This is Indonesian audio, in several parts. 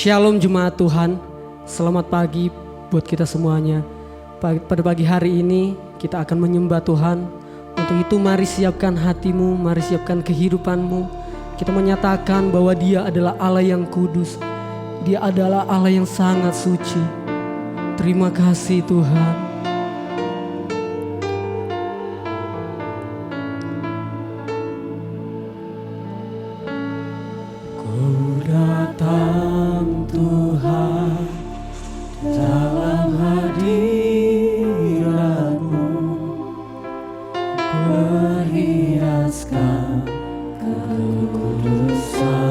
Shalom jemaat Tuhan, selamat pagi buat kita semuanya. Pada pagi hari ini kita akan menyembah Tuhan. Untuk itu mari siapkan hatimu, mari siapkan kehidupanmu. Kita menyatakan bahwa Dia adalah Allah yang kudus. Dia adalah Allah yang sangat suci. Terima kasih Tuhan. Datang Tuhan dalam hadirat-Mu, perhiaskan kekudusan.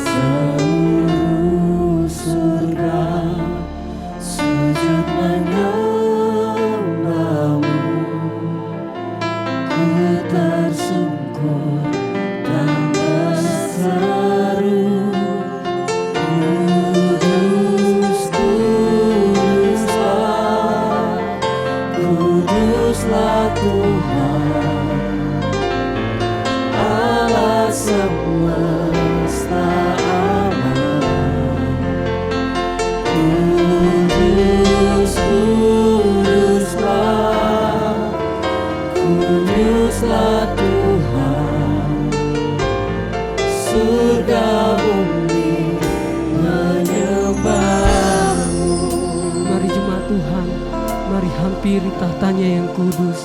Seluruh surga sujud menyembah-Mu, ku tersungkur dan berseru, Kudus, Kuduslah, Kuduslah Tuhan, Allah semesta alam. Kudus, Kuduslah, Kuduslah Tuhan, surga bumi menyembah-Mu. Mari jemaat Tuhan, mari hampiri tahtanya yang kudus.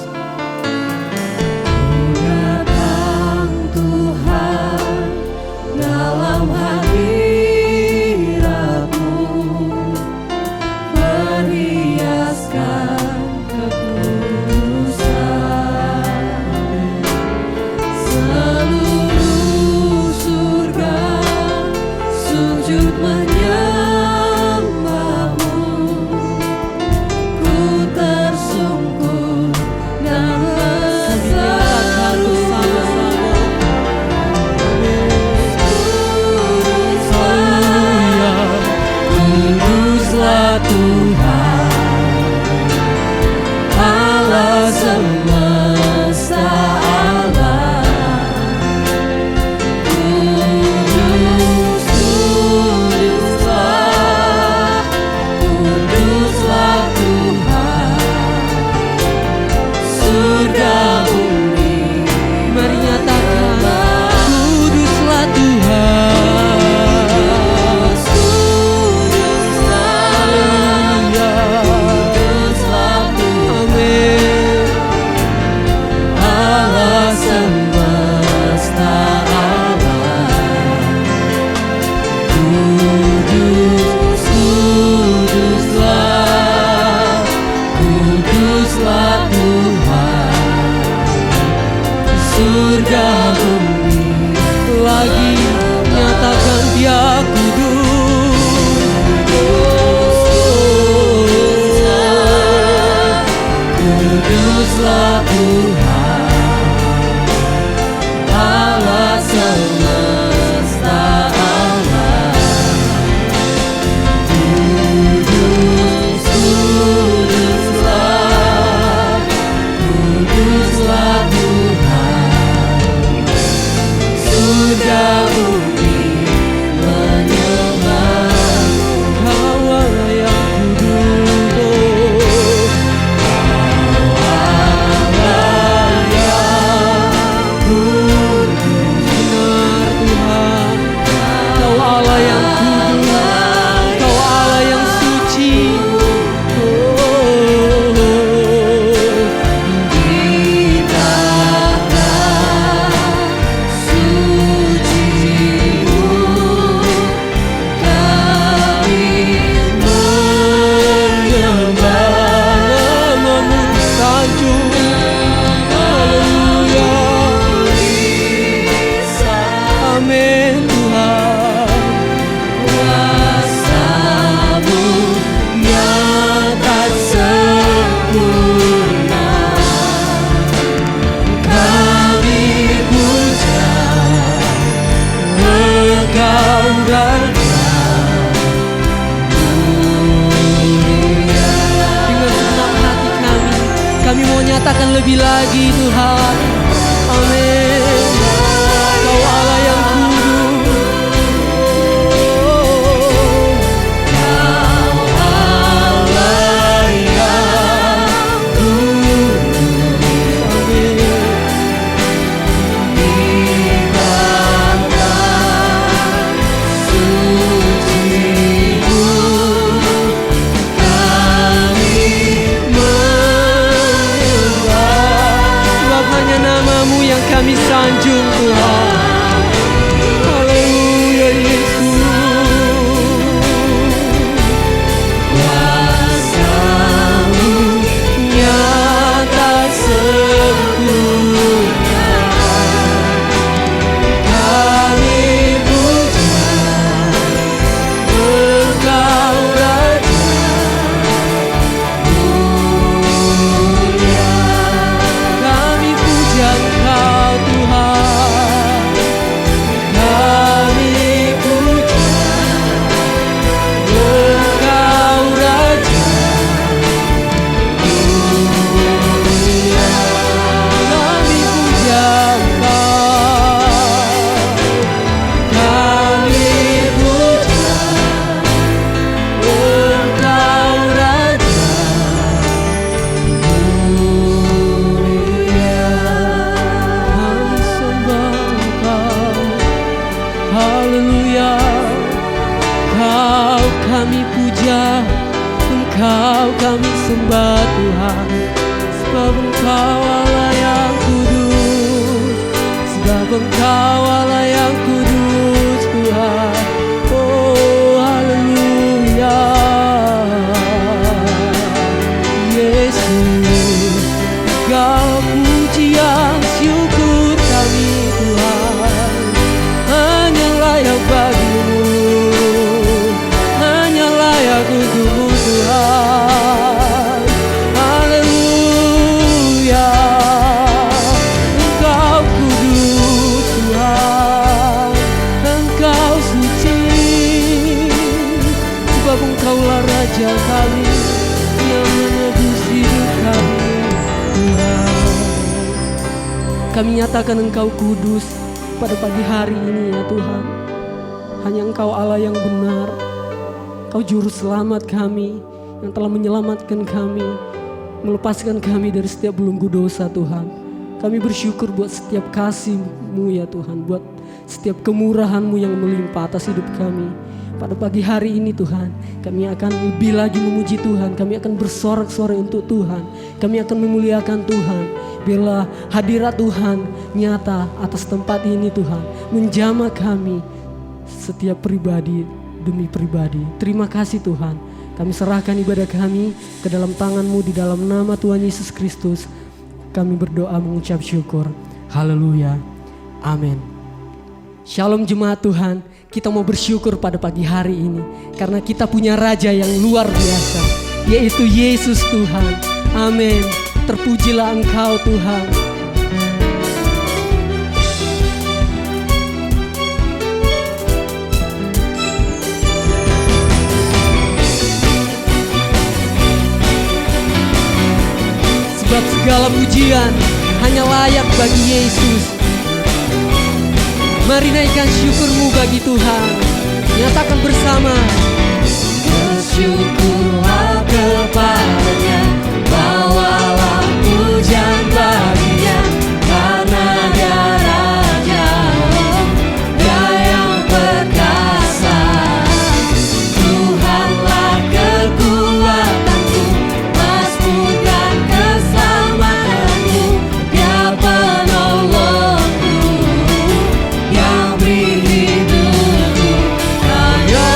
Datang Tuhan dalam hadirat-Mu, perhiaskan kekudusan. Seluruh surga sujud menyembah-Mu, ku tersungkur dan berseru, Kuduslah Tuhan, Allah semesta alam. Kudus, Kuduslah, Kuduslah Tuhan, surga bumi. Mari nyatakan, kuduslah Tuhan. Surga bumi Lagi nyatakan Dia kudus. Kuduslah Tuhan, Allah semesta alam. Kudus, Kuduslah, Kuduslah Tuhan, surga bumi menyembah-Mu. Kau Allah yang kudus. Benar Tuhan, Kau Allah yang kudus, Kau Allah yang suci. Amin Tuhan. Kuasa-Mu nyata sempurna, kami puja Engkau Raja mulia. Dengan senang hati kami mau nyatakan lebih lagi Tuhan. Amin. Kau Allah yang kudus, Engkau kami puja, Engkau kami sembah Tuhan. Sebab Engkau Allah yang kudus, sebab Engkau Allah yang kudus Tuhan. Oh haleluya, Yesus, Engkau pujian syukur kami Tuhan. Hanya layak bagimu, hanya layak untukmu Tuhan. Haleluya, Engkau kudus Tuhan, Engkau suci, sebab Engkaulah Raja kami yang menebus hidup kami Tuhan. Kami nyatakan Engkau kudus pada pagi hari ini ya Tuhan. Hanya Engkau Allah yang benar, Engkau juru selamat kami yang telah menyelamatkan kami, melepaskan kami dari setiap belenggu dosa Tuhan. Kami bersyukur buat setiap kasih-Mu ya Tuhan, buat setiap kemurahan-Mu yang melimpah atas hidup kami. Pada pagi hari ini Tuhan, kami akan lebih lagi memuji Tuhan, kami akan bersorak-sorai untuk Tuhan, kami akan memuliakan Tuhan. Biarlah hadirat Tuhan nyata atas tempat ini Tuhan, menjamah kami setiap pribadi demi pribadi. Terima kasih Tuhan, kami serahkan ibadah kami ke dalam tangan-Mu di dalam nama Tuhan Yesus Kristus. Kami berdoa mengucap syukur. Haleluya, amin. Shalom jemaat Tuhan, kita mau bersyukur pada pagi hari ini karena kita punya Raja yang luar biasa, yaitu Yesus Tuhan. Amin. Terpujilah Engkau Tuhan. Sebab segala pujian hanya layak bagi Yesus. Mari naikkan syukur-Mu bagi Tuhan. Nyatakan bersama. Bersyukurlah kepada-Nya, bawalah pujian bagi-Nya, karena Dia Raja, Dia yang perkasa. Tuhanlah kekuatanku, mazmur dan keselamatanku, Dia penolongku, yang beri hidupku. Hanya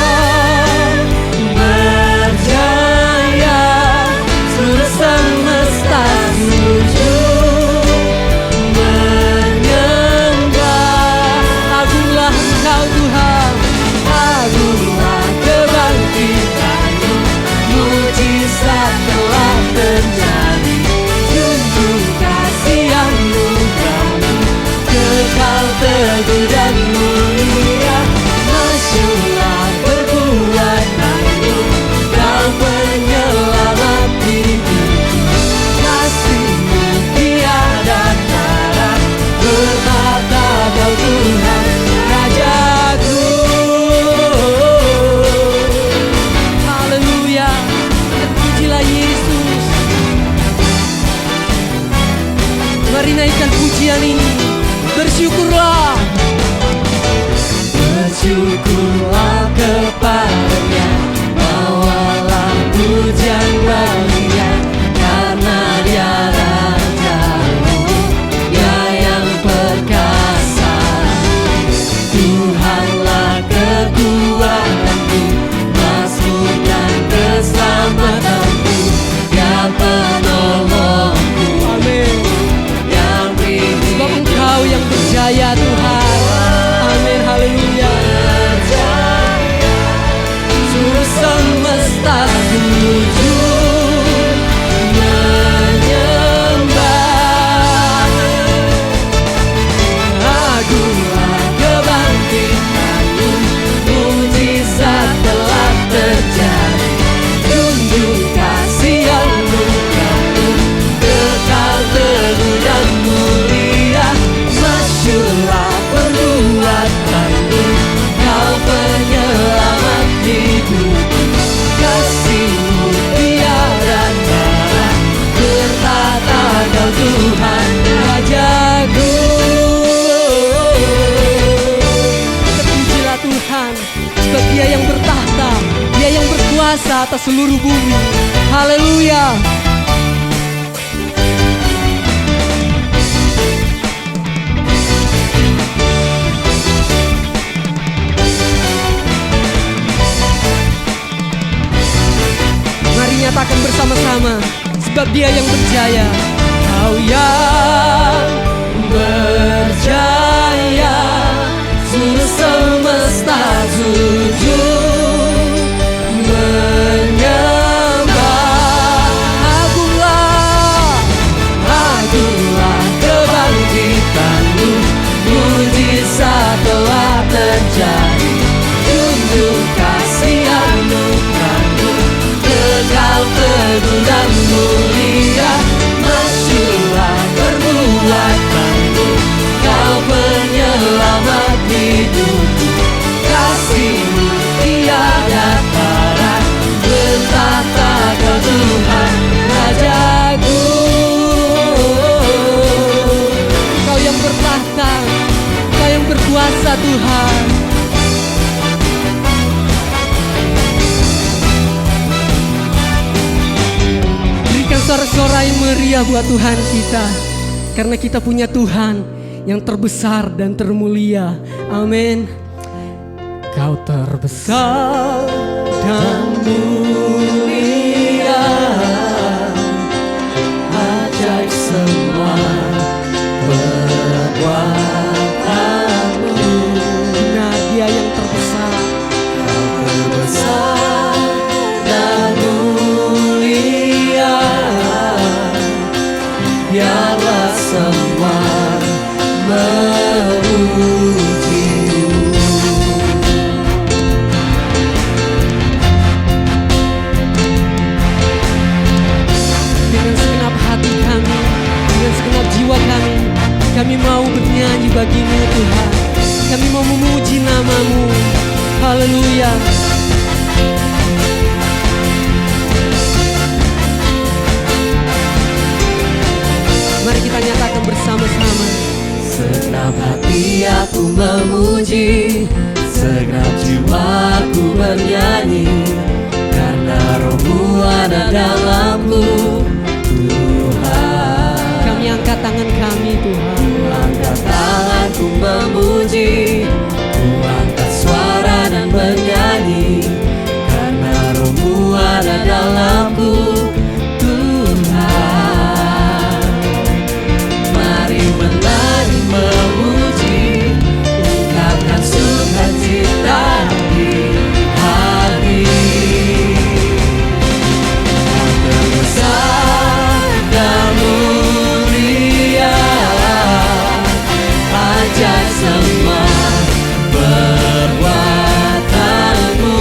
berkuasa atas seluruh bumi. Haleluya. Mari nyatakan bersama-sama, sebab Dia yang berjaya. Kau yang berjaya, seluruh semesta sujud menyembah. Agunglah kebangkitan-Mu, mujizat telah terjadi. Junjung kasih anugerah-Mu, kekal teguh dan mulia. Masyurlah perbuatan-Mu, Kau penyelamat hidupku. Kasih-Mu tiada tara, bertahta Kau Tuhan Rajaku. Kau yang bertahta, Kau yang berkuasa Tuhan. Berikan sorak-sorai yang meriah buat Tuhan kita, karena kita punya Tuhan yang terbesar dan termulia. Amin. Kau terbesar dan mulia, ajaib semua perbuatan-Mu. Benar, Dia yang terbesar. Kau terbesar dan mulia, biarlah semua memuji-Mu. Dengan segenap hati kami, dengan segenap jiwa kami mau bernyanyi bagi-Mu Tuhan. Kami mau memuji nama-Mu. Haleluya. Mari kita nyatakan bersama-sama. Segenap hati aku memuji, segenap jiwaku bernyanyi, karena Roh-Mu ada dalamku, Tuhan. Kami angkat tangan kami, Tuhan. Angkat tanganku memuji, ku angkat suara dan bernyanyi, karena Roh-Mu ada dalamku, Tuhan. Mari menari memuji, ungkapkan sukacita di hati. Kau terbesar dan mulia, ajaib semua perbuatan-Mu.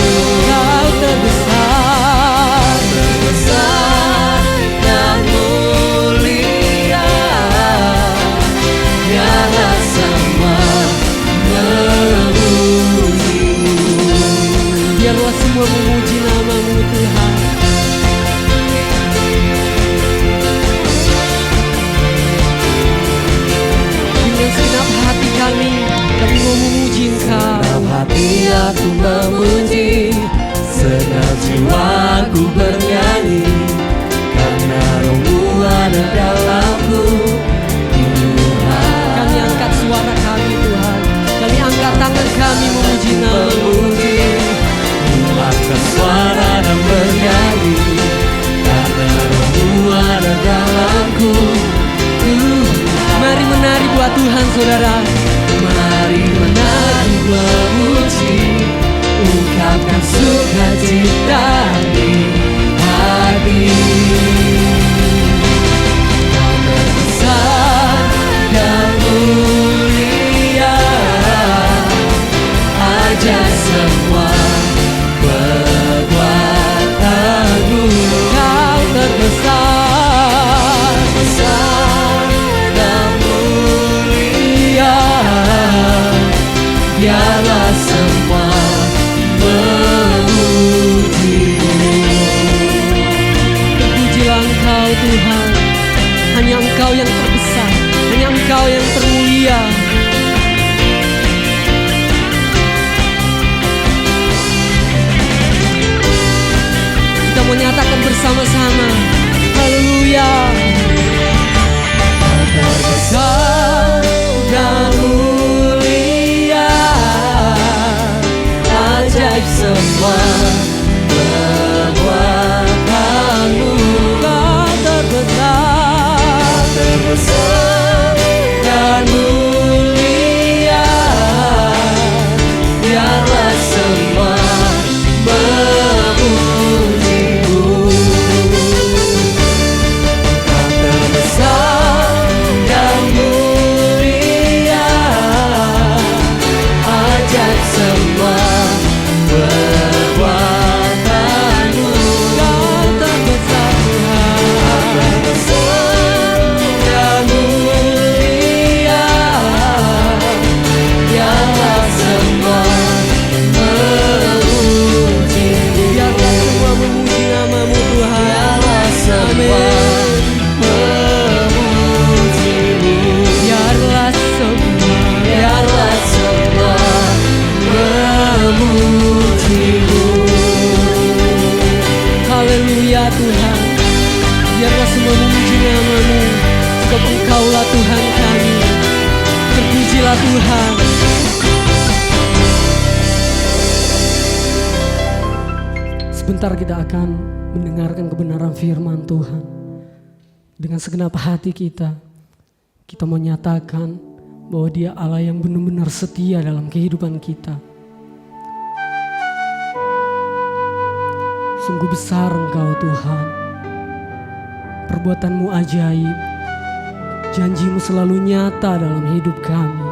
Kau terbesar, terbesar dan mulia, biarlah semua memuji-Mu. Biarlah semua memuji nama-Mu Tuhan. Dengan segenap hati kami mau memuji Engkau. Segenap hati aku memuji, segenap jiwaku bernyanyi, karena Roh-Mu ada dalamku, Tuhan. Kami angkat suara kami Tuhan, kami angkat tangan kami memuji nama-Mu. Angkat suara dan bernyanyi, karena Roh-Mu ada dalamku, Tuhan. Mari menari buat Tuhan saudara. Mari menari memuji, ungkapkan sukacita di hati. Kau terbesar dan mulia, ajaib semua perbuatan-Mu. Kau terbesar, besar dan mulia, biarlah semua memuji-Mu. Terpujilah Engkau Tuhan, hanya Engkau yang terbesar, hanya Engkau yang termulia. Terpujilah Tuhan, biarlah semua memuji nama-Mu, sebab Engkaulah Tuhan kami. Terpujilah Tuhan. Sebentar kita akan mendengarkan kebenaran firman Tuhan. Dengan segenap hati kita mau nyatakan bahwa Dia Allah yang benar-benar setia dalam kehidupan kita. Sungguh besar Engkau Tuhan, perbuatan-Mu ajaib, janji-Mu selalu nyata dalam hidup kami.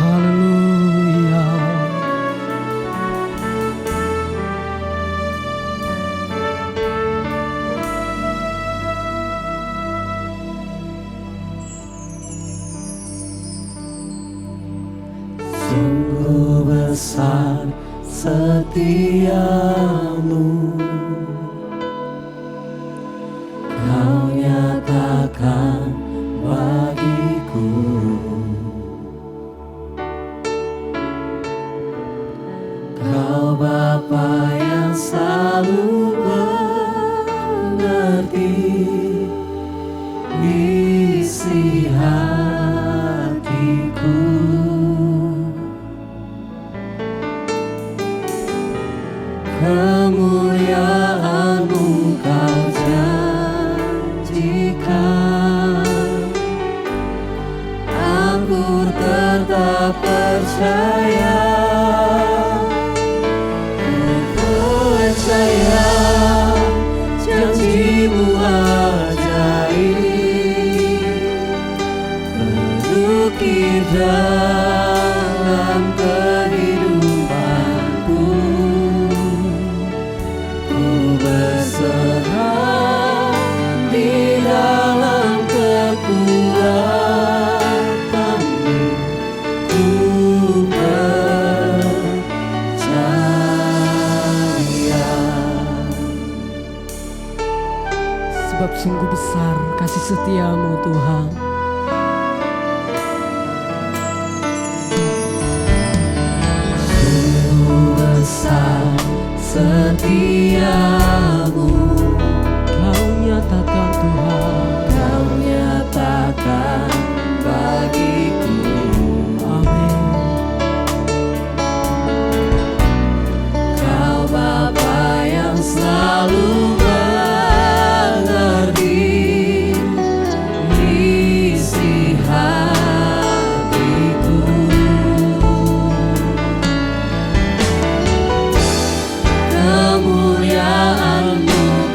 Haleluya. Sungguh besar setiamu, Kau nyatakan bagiku. Kau Bapa yang selalu mengerti isi hatiku. Kemuliaan-Mu Kau janjikan, aku tetap percaya. Ku percaya janji-Mu ajaib, berukir dalam kehidupanku. Berserah di dalam kekuatan-Mu, ku percaya. Sebab sungguh besar kasih setia-Mu Tuhan. Sungguh besar setiamu, Kau nyatakan Tuhan, Kau nyatakan bagiku. amin. Kau Bapa yang selalu mengerti isi hatiku. Kemuliaan-Mu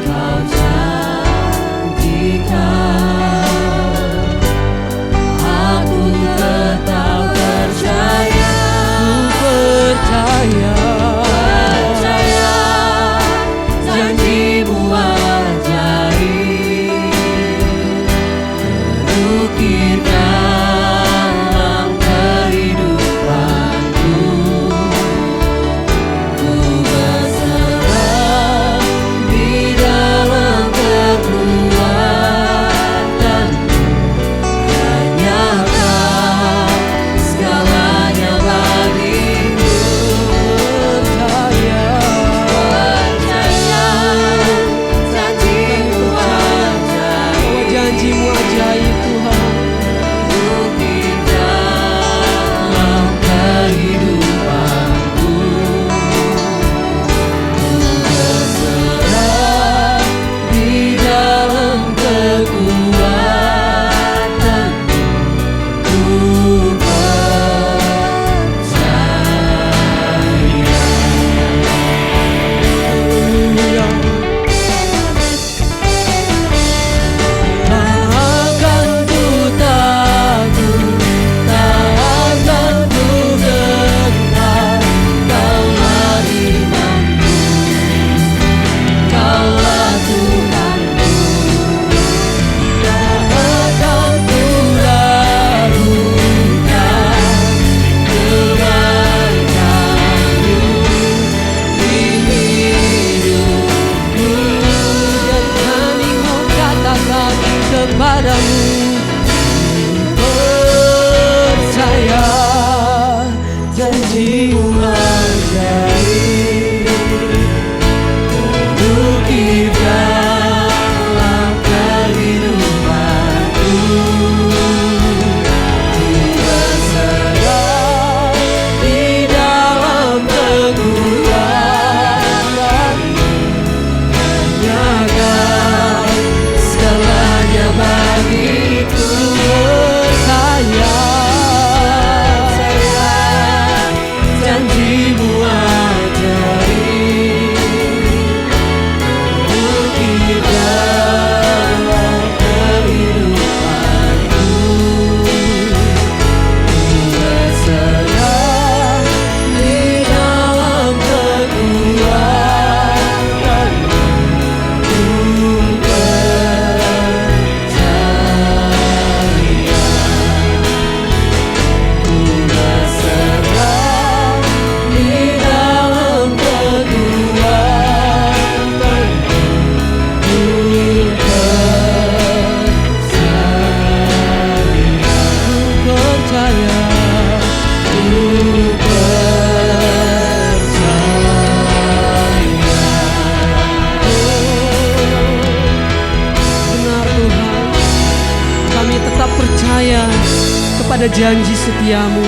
pada janji setiamu.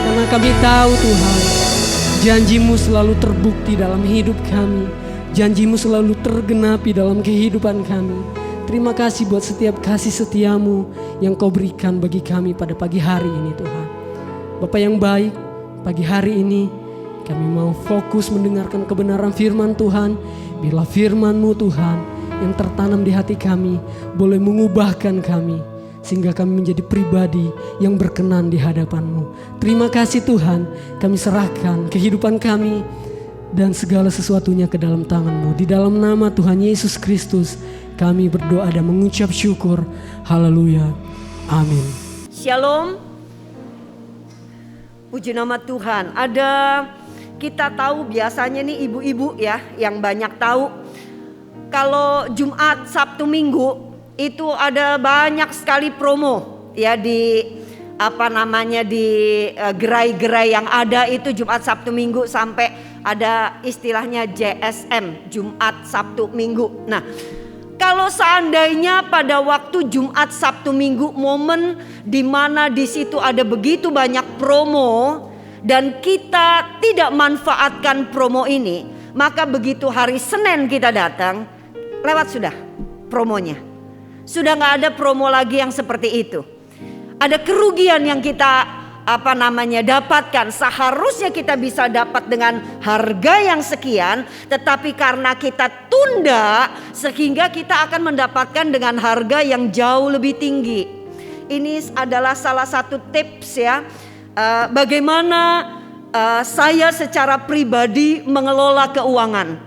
Karena kami tahu Tuhan, janjimu selalu terbukti dalam hidup kami. Janjimu selalu tergenapi dalam kehidupan kami. Terima kasih buat setiap kasih setiamu yang kau berikan bagi kami pada pagi hari ini Tuhan. Bapa yang baik, pagi hari ini kami mau fokus mendengarkan kebenaran firman Tuhan. Bila firman-Mu Tuhan yang tertanam di hati kami boleh mengubahkan kami, sehingga kami menjadi pribadi yang berkenan di hadapan-Mu. Terima kasih Tuhan, kami serahkan kehidupan kami dan segala sesuatunya ke dalam tangan-Mu. Di dalam nama Tuhan Yesus Kristus kami berdoa dan mengucap syukur. Haleluya. Amin. Shalom. Puji nama Tuhan. Kita tahu biasanya nih ibu-ibu ya yang banyak tahu. Kalau Jumat, Sabtu, Minggu itu ada banyak sekali promo ya di gerai-gerai yang ada itu Jumat, Sabtu, Minggu, sampai ada istilahnya JSM, Jumat, Sabtu, Minggu. Nah, kalau seandainya pada waktu Jumat, Sabtu, Minggu momen di mana di situ ada begitu banyak promo dan kita tidak manfaatkan promo ini, maka begitu hari Senin kita datang, lewat sudah promonya. Sudah gak ada promo lagi yang seperti itu. Ada kerugian yang kita dapatkan. Seharusnya kita bisa dapat dengan harga yang sekian, tetapi karena kita tunda sehingga kita akan mendapatkan dengan harga yang jauh lebih tinggi. Ini adalah salah satu tips ya, bagaimana saya secara pribadi mengelola keuangan.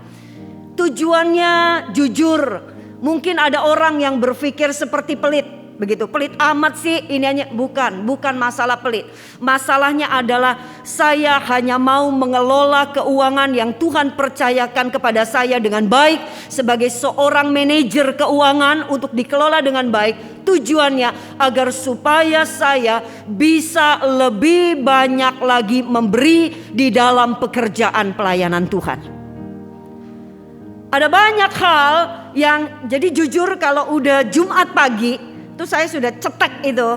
Tujuannya jujur. Mungkin ada orang yang berpikir seperti pelit. Begitu, pelit amat sih ini hanya. Bukan masalah pelit. Masalahnya adalah saya hanya mau mengelola keuangan yang Tuhan percayakan kepada saya dengan baik. Sebagai seorang manajer keuangan untuk dikelola dengan baik. Tujuannya agar supaya saya bisa lebih banyak lagi memberi di dalam pekerjaan pelayanan Tuhan. Ada banyak hal yang, jadi jujur kalau udah Jumat pagi itu saya sudah cetek itu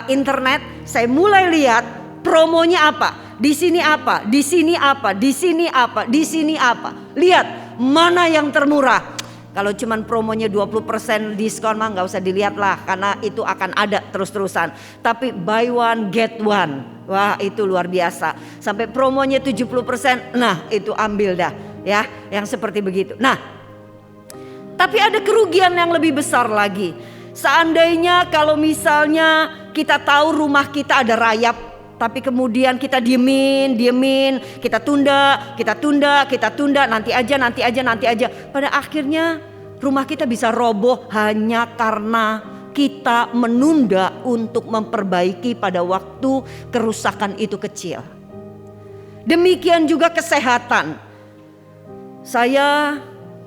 internet, saya mulai lihat promonya apa, di sini apa, di sini apa, di sini apa, di sini apa. Lihat mana yang termurah. Kalau cuman promonya 20% diskon mah nggak usah dilihat lah, karena itu akan ada terus-terusan. Tapi buy one get one, wah itu luar biasa. Sampai promonya 70%, nah itu ambil dah ya, yang seperti begitu. Nah, tapi ada kerugian yang lebih besar lagi. Seandainya kalau misalnya kita tahu rumah kita ada rayap, tapi kemudian kita diemin, kita tunda, nanti aja. Pada akhirnya rumah kita bisa roboh hanya karena kita menunda untuk memperbaiki pada waktu kerusakan itu kecil. Demikian juga kesehatan. Saya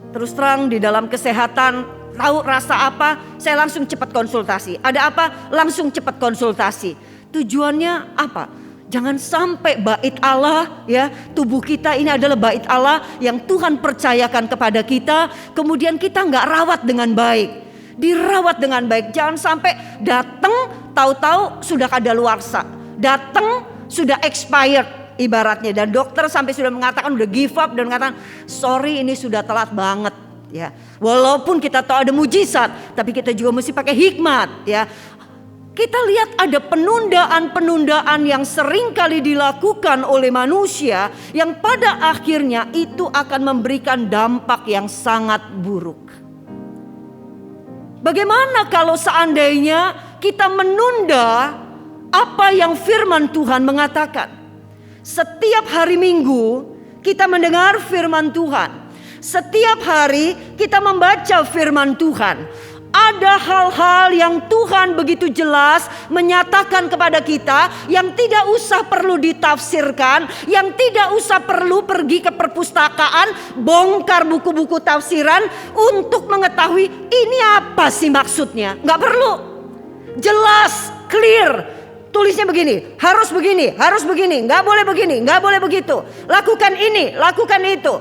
terus terang di dalam kesehatan, tahu rasa apa, saya langsung cepat konsultasi. Ada apa? Langsung cepat konsultasi. Tujuannya apa? Jangan sampai bait Allah ya, tubuh kita ini adalah bait Allah yang Tuhan percayakan kepada kita, kemudian kita nggak rawat dengan baik. Dirawat dengan baik, jangan sampai datang tahu-tahu sudah kadaluarsa, datang sudah expired ibaratnya, dan dokter sampai sudah mengatakan udah give up dan mengatakan sorry ini sudah telat banget. Ya, walaupun kita tahu ada mujizat, tapi kita juga mesti pakai hikmat ya. Kita lihat ada penundaan yang sering kali dilakukan oleh manusia, yang pada akhirnya itu akan memberikan dampak yang sangat buruk. Bagaimana kalau seandainya kita menunda apa yang firman Tuhan mengatakan? Setiap hari Minggu kita mendengar firman Tuhan. Setiap hari kita membaca firman Tuhan. Ada hal-hal yang Tuhan begitu jelas menyatakan kepada kita, yang tidak usah perlu ditafsirkan, yang tidak usah perlu pergi ke perpustakaan, bongkar buku-buku tafsiran untuk mengetahui ini apa sih maksudnya. Gak perlu. Jelas, clear. Tulisnya begini, harus begini, gak boleh begini, gak boleh begitu. Lakukan ini, lakukan itu.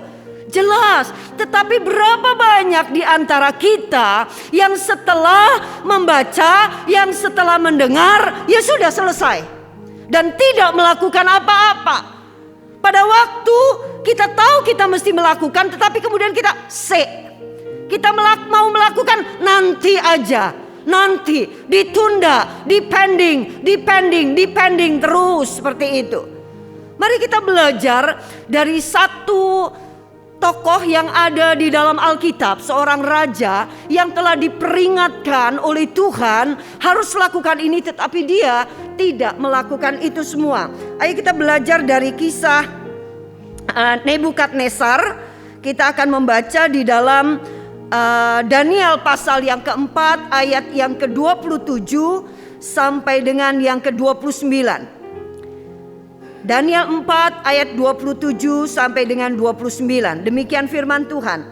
Jelas, tetapi berapa banyak di antara kita yang setelah membaca, yang setelah mendengar, ya sudah selesai. Dan tidak melakukan apa-apa. Pada waktu kita tahu kita mesti melakukan, tetapi kemudian kita kita mau melakukan nanti aja. Nanti, ditunda, depending terus seperti itu. Mari kita belajar dari satu tokoh yang ada di dalam Alkitab, seorang raja yang telah diperingatkan oleh Tuhan harus lakukan ini, tetapi dia tidak melakukan itu semua. Ayo kita belajar dari kisah Nebukadnezar. Kita akan membaca di dalam Daniel pasal yang keempat ayat yang ke-27 sampai dengan yang ke-29. Daniel 4 ayat 27 sampai dengan 29. Demikian firman Tuhan.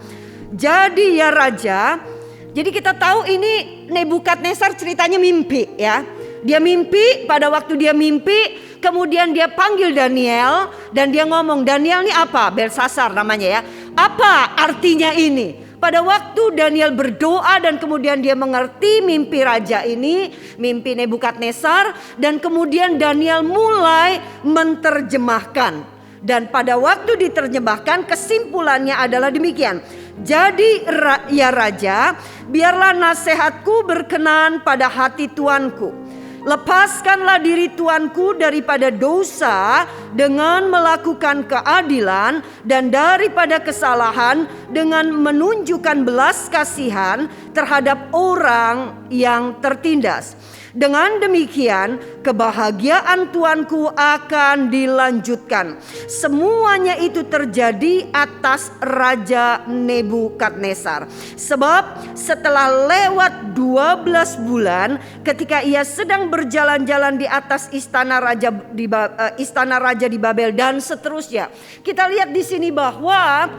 Jadi ya raja, jadi kita tahu ini Nebukadnezar ceritanya mimpi ya. Dia mimpi, pada waktu dia mimpi, kemudian dia panggil Daniel dan dia ngomong, Daniel ini apa? Belsasar namanya ya. Apa artinya ini? Pada waktu Daniel berdoa dan kemudian dia mengerti mimpi raja ini, mimpi Nebukadnezar, dan kemudian Daniel mulai menerjemahkan. Dan pada waktu diterjemahkan kesimpulannya adalah demikian. Jadi ya raja, biarlah nasihatku berkenan pada hati tuanku. Lepaskanlah diri tuanku daripada dosa dengan melakukan keadilan dan daripada kesalahan dengan menunjukkan belas kasihan terhadap orang yang tertindas. Dengan demikian kebahagiaan tuanku akan dilanjutkan. Semuanya itu terjadi atas Raja Nebukadnezar. Sebab setelah lewat 12 bulan ketika ia sedang berjalan-jalan di atas istana raja di Babel dan seterusnya. Kita lihat di sini bahwa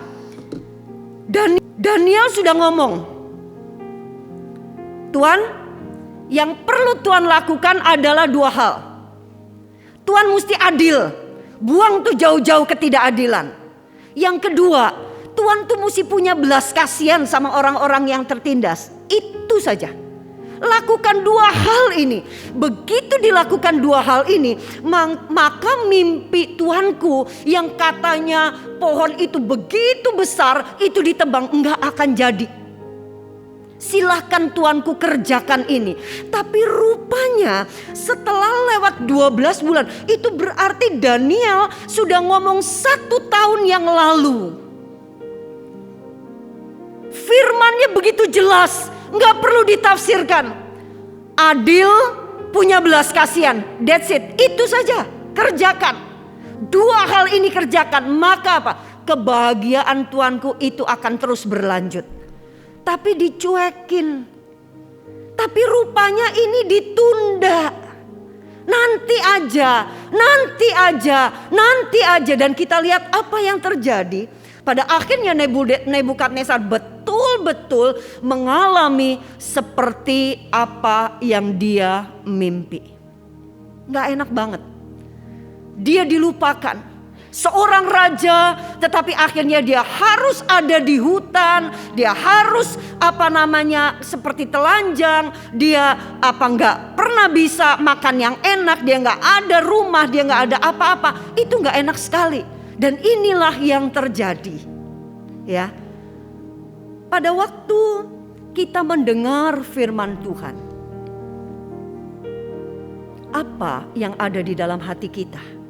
Daniel sudah ngomong, Tuhan, yang perlu Tuhan lakukan adalah dua hal. Tuhan mesti adil, buang tuh jauh-jauh ketidakadilan. Yang kedua, Tuhan tuh mesti punya belas kasihan sama orang-orang yang tertindas. Itu saja. Lakukan dua hal ini. Begitu dilakukan dua hal ini, maka mimpi Tuanku yang katanya pohon itu begitu besar, itu ditebang, enggak akan jadi. Silahkan Tuanku kerjakan ini. Tapi rupanya setelah lewat 12 bulan, itu berarti Daniel sudah ngomong 1 tahun yang lalu. Firmannya begitu jelas, gak perlu ditafsirkan. Adil, punya belas kasihan, that's it. Itu saja, kerjakan. Dua hal ini kerjakan, maka apa? Kebahagiaan Tuanku itu akan terus berlanjut. Tapi dicuekin. Tapi rupanya ini ditunda. Nanti aja. Dan kita lihat apa yang terjadi. Pada akhirnya Nebukadnezar betul-betul mengalami seperti apa yang dia mimpi. Gak enak banget. Dia dilupakan. Seorang raja, tetapi akhirnya dia harus ada di hutan, dia harus seperti telanjang, dia nggak pernah bisa makan yang enak, dia nggak ada rumah, dia nggak ada apa-apa, itu nggak enak sekali. Dan inilah yang terjadi, ya. Pada waktu kita mendengar firman Tuhan, apa yang ada di dalam hati kita?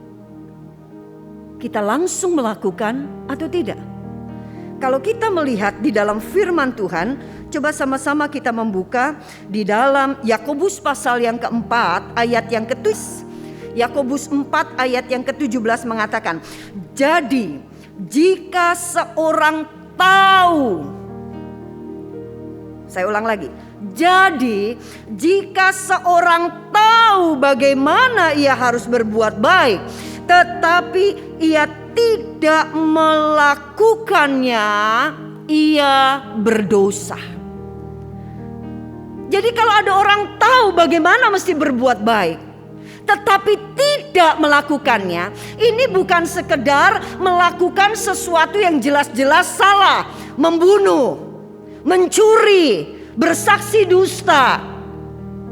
Kita langsung melakukan atau tidak? Kalau kita melihat di dalam firman Tuhan, coba sama-sama kita membuka di dalam Yakobus pasal yang keempat ayat yang ke-7. Yakobus 4 ayat yang ke-17 mengatakan, jadi jika seorang tahu, saya ulang lagi, jadi jika seorang tahu bagaimana ia harus berbuat baik, tetapi ia tidak melakukannya, ia berdosa. Jadi kalau ada orang tahu bagaimana mesti berbuat baik, tetapi tidak melakukannya, ini bukan sekedar melakukan sesuatu yang jelas-jelas salah, membunuh, mencuri, bersaksi dusta.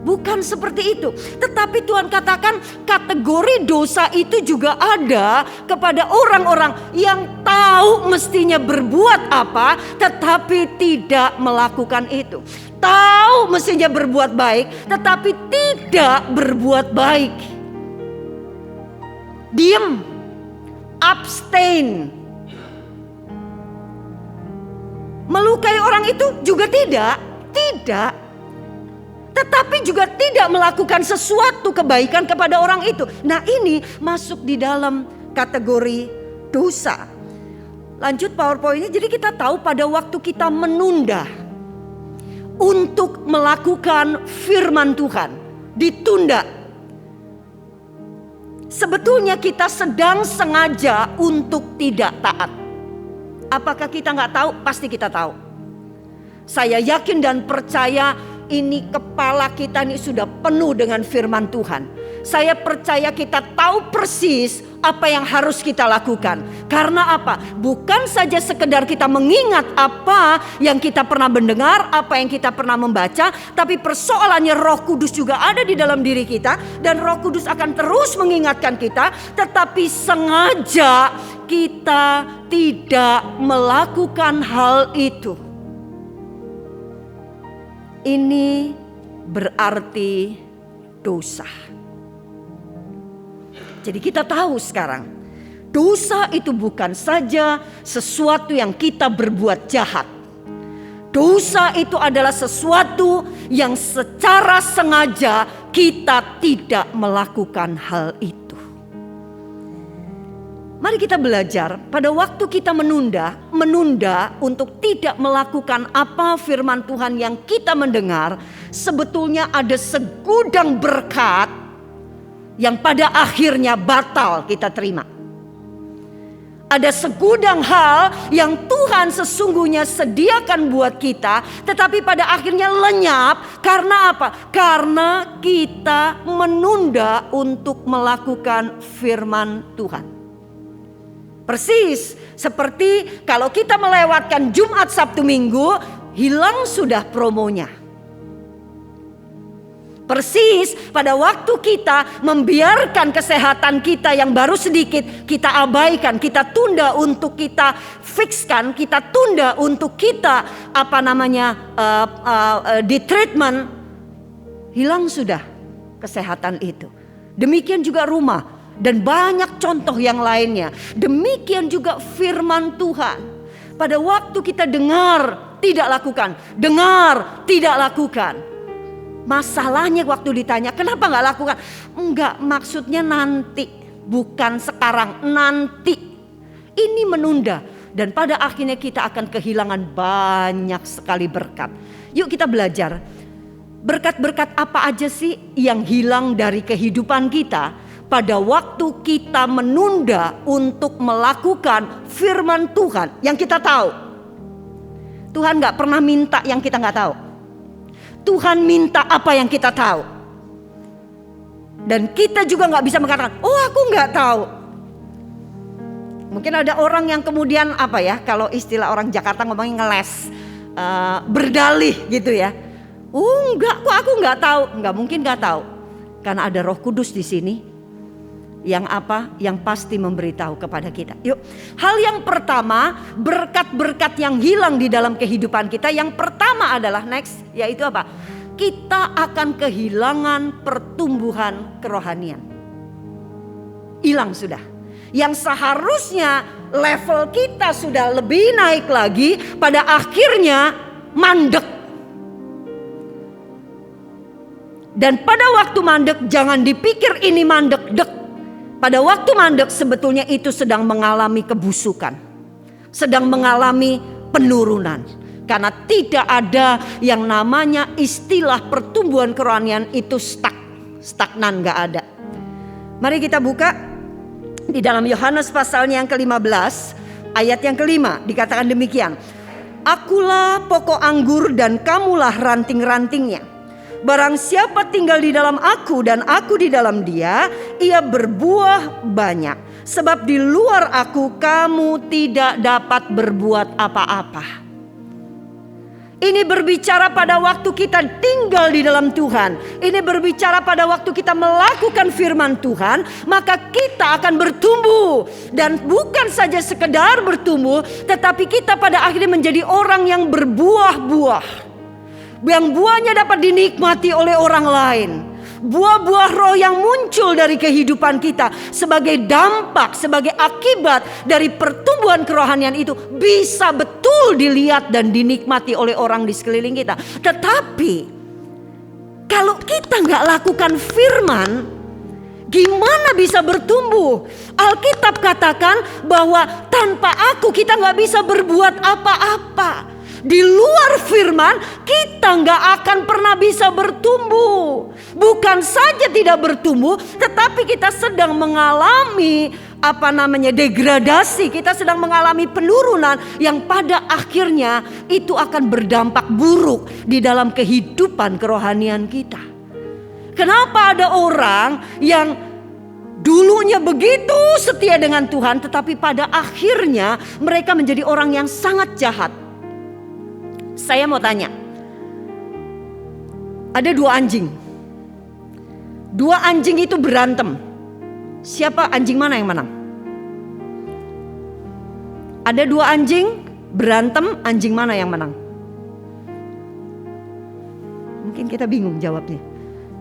Bukan seperti itu. Tetapi Tuhan katakan kategori dosa itu juga ada kepada orang-orang yang tahu mestinya berbuat apa, tetapi tidak melakukan itu. Tahu mestinya berbuat baik, tetapi tidak berbuat baik. Diam, abstain. Melukai orang itu juga tidak. Tetapi juga tidak melakukan sesuatu kebaikan kepada orang itu. Nah, ini masuk di dalam kategori dosa. Lanjut PowerPoint-nya. Jadi kita tahu pada waktu kita menunda untuk melakukan firman Tuhan, ditunda, sebetulnya kita sedang sengaja untuk tidak taat. Apakah kita nggak tahu? Pasti kita tahu. Saya yakin dan percaya ini kepala kita ini sudah penuh dengan firman Tuhan. Saya percaya kita tahu persis apa yang harus kita lakukan. Karena apa? Bukan saja sekedar kita mengingat apa yang kita pernah mendengar, apa yang kita pernah membaca, tapi persoalannya Roh Kudus juga ada di dalam diri kita, dan Roh Kudus akan terus mengingatkan kita, tetapi sengaja kita tidak melakukan hal itu. Ini berarti dosa. Jadi kita tahu sekarang, dosa itu bukan saja sesuatu yang kita berbuat jahat. Dosa itu adalah sesuatu yang secara sengaja kita tidak melakukan hal itu. Mari kita belajar pada waktu kita menunda untuk tidak melakukan apa firman Tuhan yang kita mendengar, sebetulnya ada segudang berkat yang pada akhirnya batal kita terima. Ada segudang hal yang Tuhan sesungguhnya sediakan buat kita, tetapi pada akhirnya lenyap. Karena apa? Karena kita menunda untuk melakukan firman Tuhan. Persis seperti kalau kita melewatkan Jumat, Sabtu, Minggu, hilang sudah promonya. Persis pada waktu kita membiarkan kesehatan kita yang baru sedikit, kita abaikan, kita tunda untuk kita fixkan, kita tunda untuk kita di treatment, hilang sudah kesehatan itu. Demikian juga rumah. Dan banyak contoh yang lainnya. Demikian juga firman Tuhan. Pada waktu kita dengar, tidak lakukan. Dengar, tidak lakukan. Masalahnya waktu ditanya, kenapa gak lakukan? Enggak, maksudnya nanti. Bukan sekarang, nanti. Ini menunda. Dan pada akhirnya kita akan kehilangan banyak sekali berkat. Yuk kita belajar. Berkat-berkat apa aja sih yang hilang dari kehidupan kita pada waktu kita menunda untuk melakukan firman Tuhan yang kita tahu. Tuhan gak pernah minta yang kita gak tahu. Tuhan minta apa yang kita tahu. Dan kita juga gak bisa mengatakan, oh aku gak tahu. Mungkin ada orang yang kemudian kalau istilah orang Jakarta ngomongin ngeles, berdalih gitu ya. Oh enggak, kok aku gak tahu. Enggak mungkin gak tahu. Karena ada Roh Kudus di sini. Yang pasti memberitahu kepada kita. Yuk, hal yang pertama, berkat-berkat yang hilang di dalam kehidupan kita. Yang pertama adalah next, yaitu apa? Kita akan kehilangan pertumbuhan kerohanian. Hilang sudah. Yang seharusnya level kita sudah lebih naik lagi, pada akhirnya mandek. Dan pada waktu mandek, jangan dipikir ini mandek-dek. Pada waktu mandek sebetulnya itu sedang mengalami kebusukan. Sedang mengalami penurunan. Karena tidak ada yang namanya istilah pertumbuhan kerohanian itu stagnan, gak ada. Mari kita buka di dalam Yohanes pasalnya yang ke-15 ayat yang ke-5, dikatakan demikian. Akulah pokok anggur dan kamulah ranting-rantingnya. Barang siapa tinggal di dalam aku dan aku di dalam dia, ia berbuah banyak. Sebab di luar aku kamu tidak dapat berbuat apa-apa. Ini berbicara pada waktu kita tinggal di dalam Tuhan. Ini berbicara pada waktu kita melakukan firman Tuhan, maka kita akan bertumbuh. Dan bukan saja sekedar bertumbuh, tetapi kita pada akhirnya menjadi orang yang berbuah-buah. Yang buahnya dapat dinikmati oleh orang lain. Buah-buah roh yang muncul dari kehidupan kita sebagai dampak, sebagai akibat dari pertumbuhan kerohanian itu bisa betul dilihat dan dinikmati oleh orang di sekeliling kita. Tetapi kalau kita nggak lakukan firman, gimana bisa bertumbuh? Alkitab katakan bahwa tanpa aku kita nggak bisa berbuat apa-apa. Di luar firman kita nggak akan pernah bisa bertumbuh. Bukan saja tidak bertumbuh, tetapi kita sedang mengalami degradasi. Kita sedang mengalami penurunan yang pada akhirnya itu akan berdampak buruk di dalam kehidupan kerohanian kita. Kenapa ada orang yang dulunya begitu setia dengan Tuhan, tetapi pada akhirnya mereka menjadi orang yang sangat jahat? Saya mau tanya, ada 2 anjing. 2 anjing itu berantem. Siapa anjing mana yang menang? Ada 2 anjing berantem, anjing mana yang menang? Mungkin kita bingung jawabnya.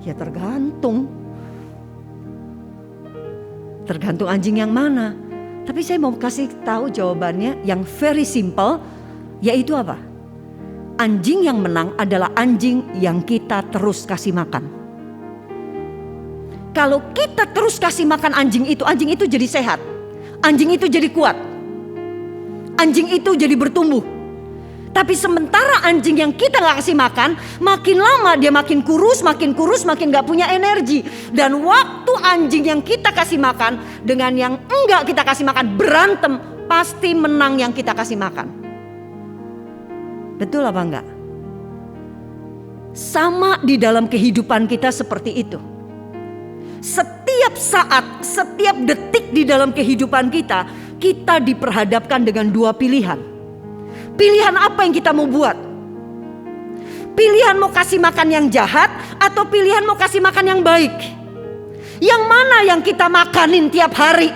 Ya tergantung. Tergantung anjing yang mana. Tapi saya mau kasih tahu jawabannya yang very simple, yaitu apa? Anjing yang menang adalah anjing yang kita terus kasih makan. Kalau kita terus kasih makan anjing itu jadi sehat. Anjing itu jadi kuat. Anjing itu jadi bertumbuh. Tapi sementara anjing yang kita gak kasih makan, makin lama dia makin kurus, makin gak punya energi. Dan waktu anjing yang kita kasih makan dengan yang enggak kita kasih makan berantem, pasti menang yang kita kasih makan. Betul apa enggak? Sama di dalam kehidupan kita seperti itu. Setiap saat, setiap detik di dalam kehidupan kita, kita diperhadapkan dengan 2 pilihan. Pilihan apa yang kita mau buat? Pilihan mau kasih makan yang jahat atau pilihan mau kasih makan yang baik? Yang mana yang kita makanin tiap hari?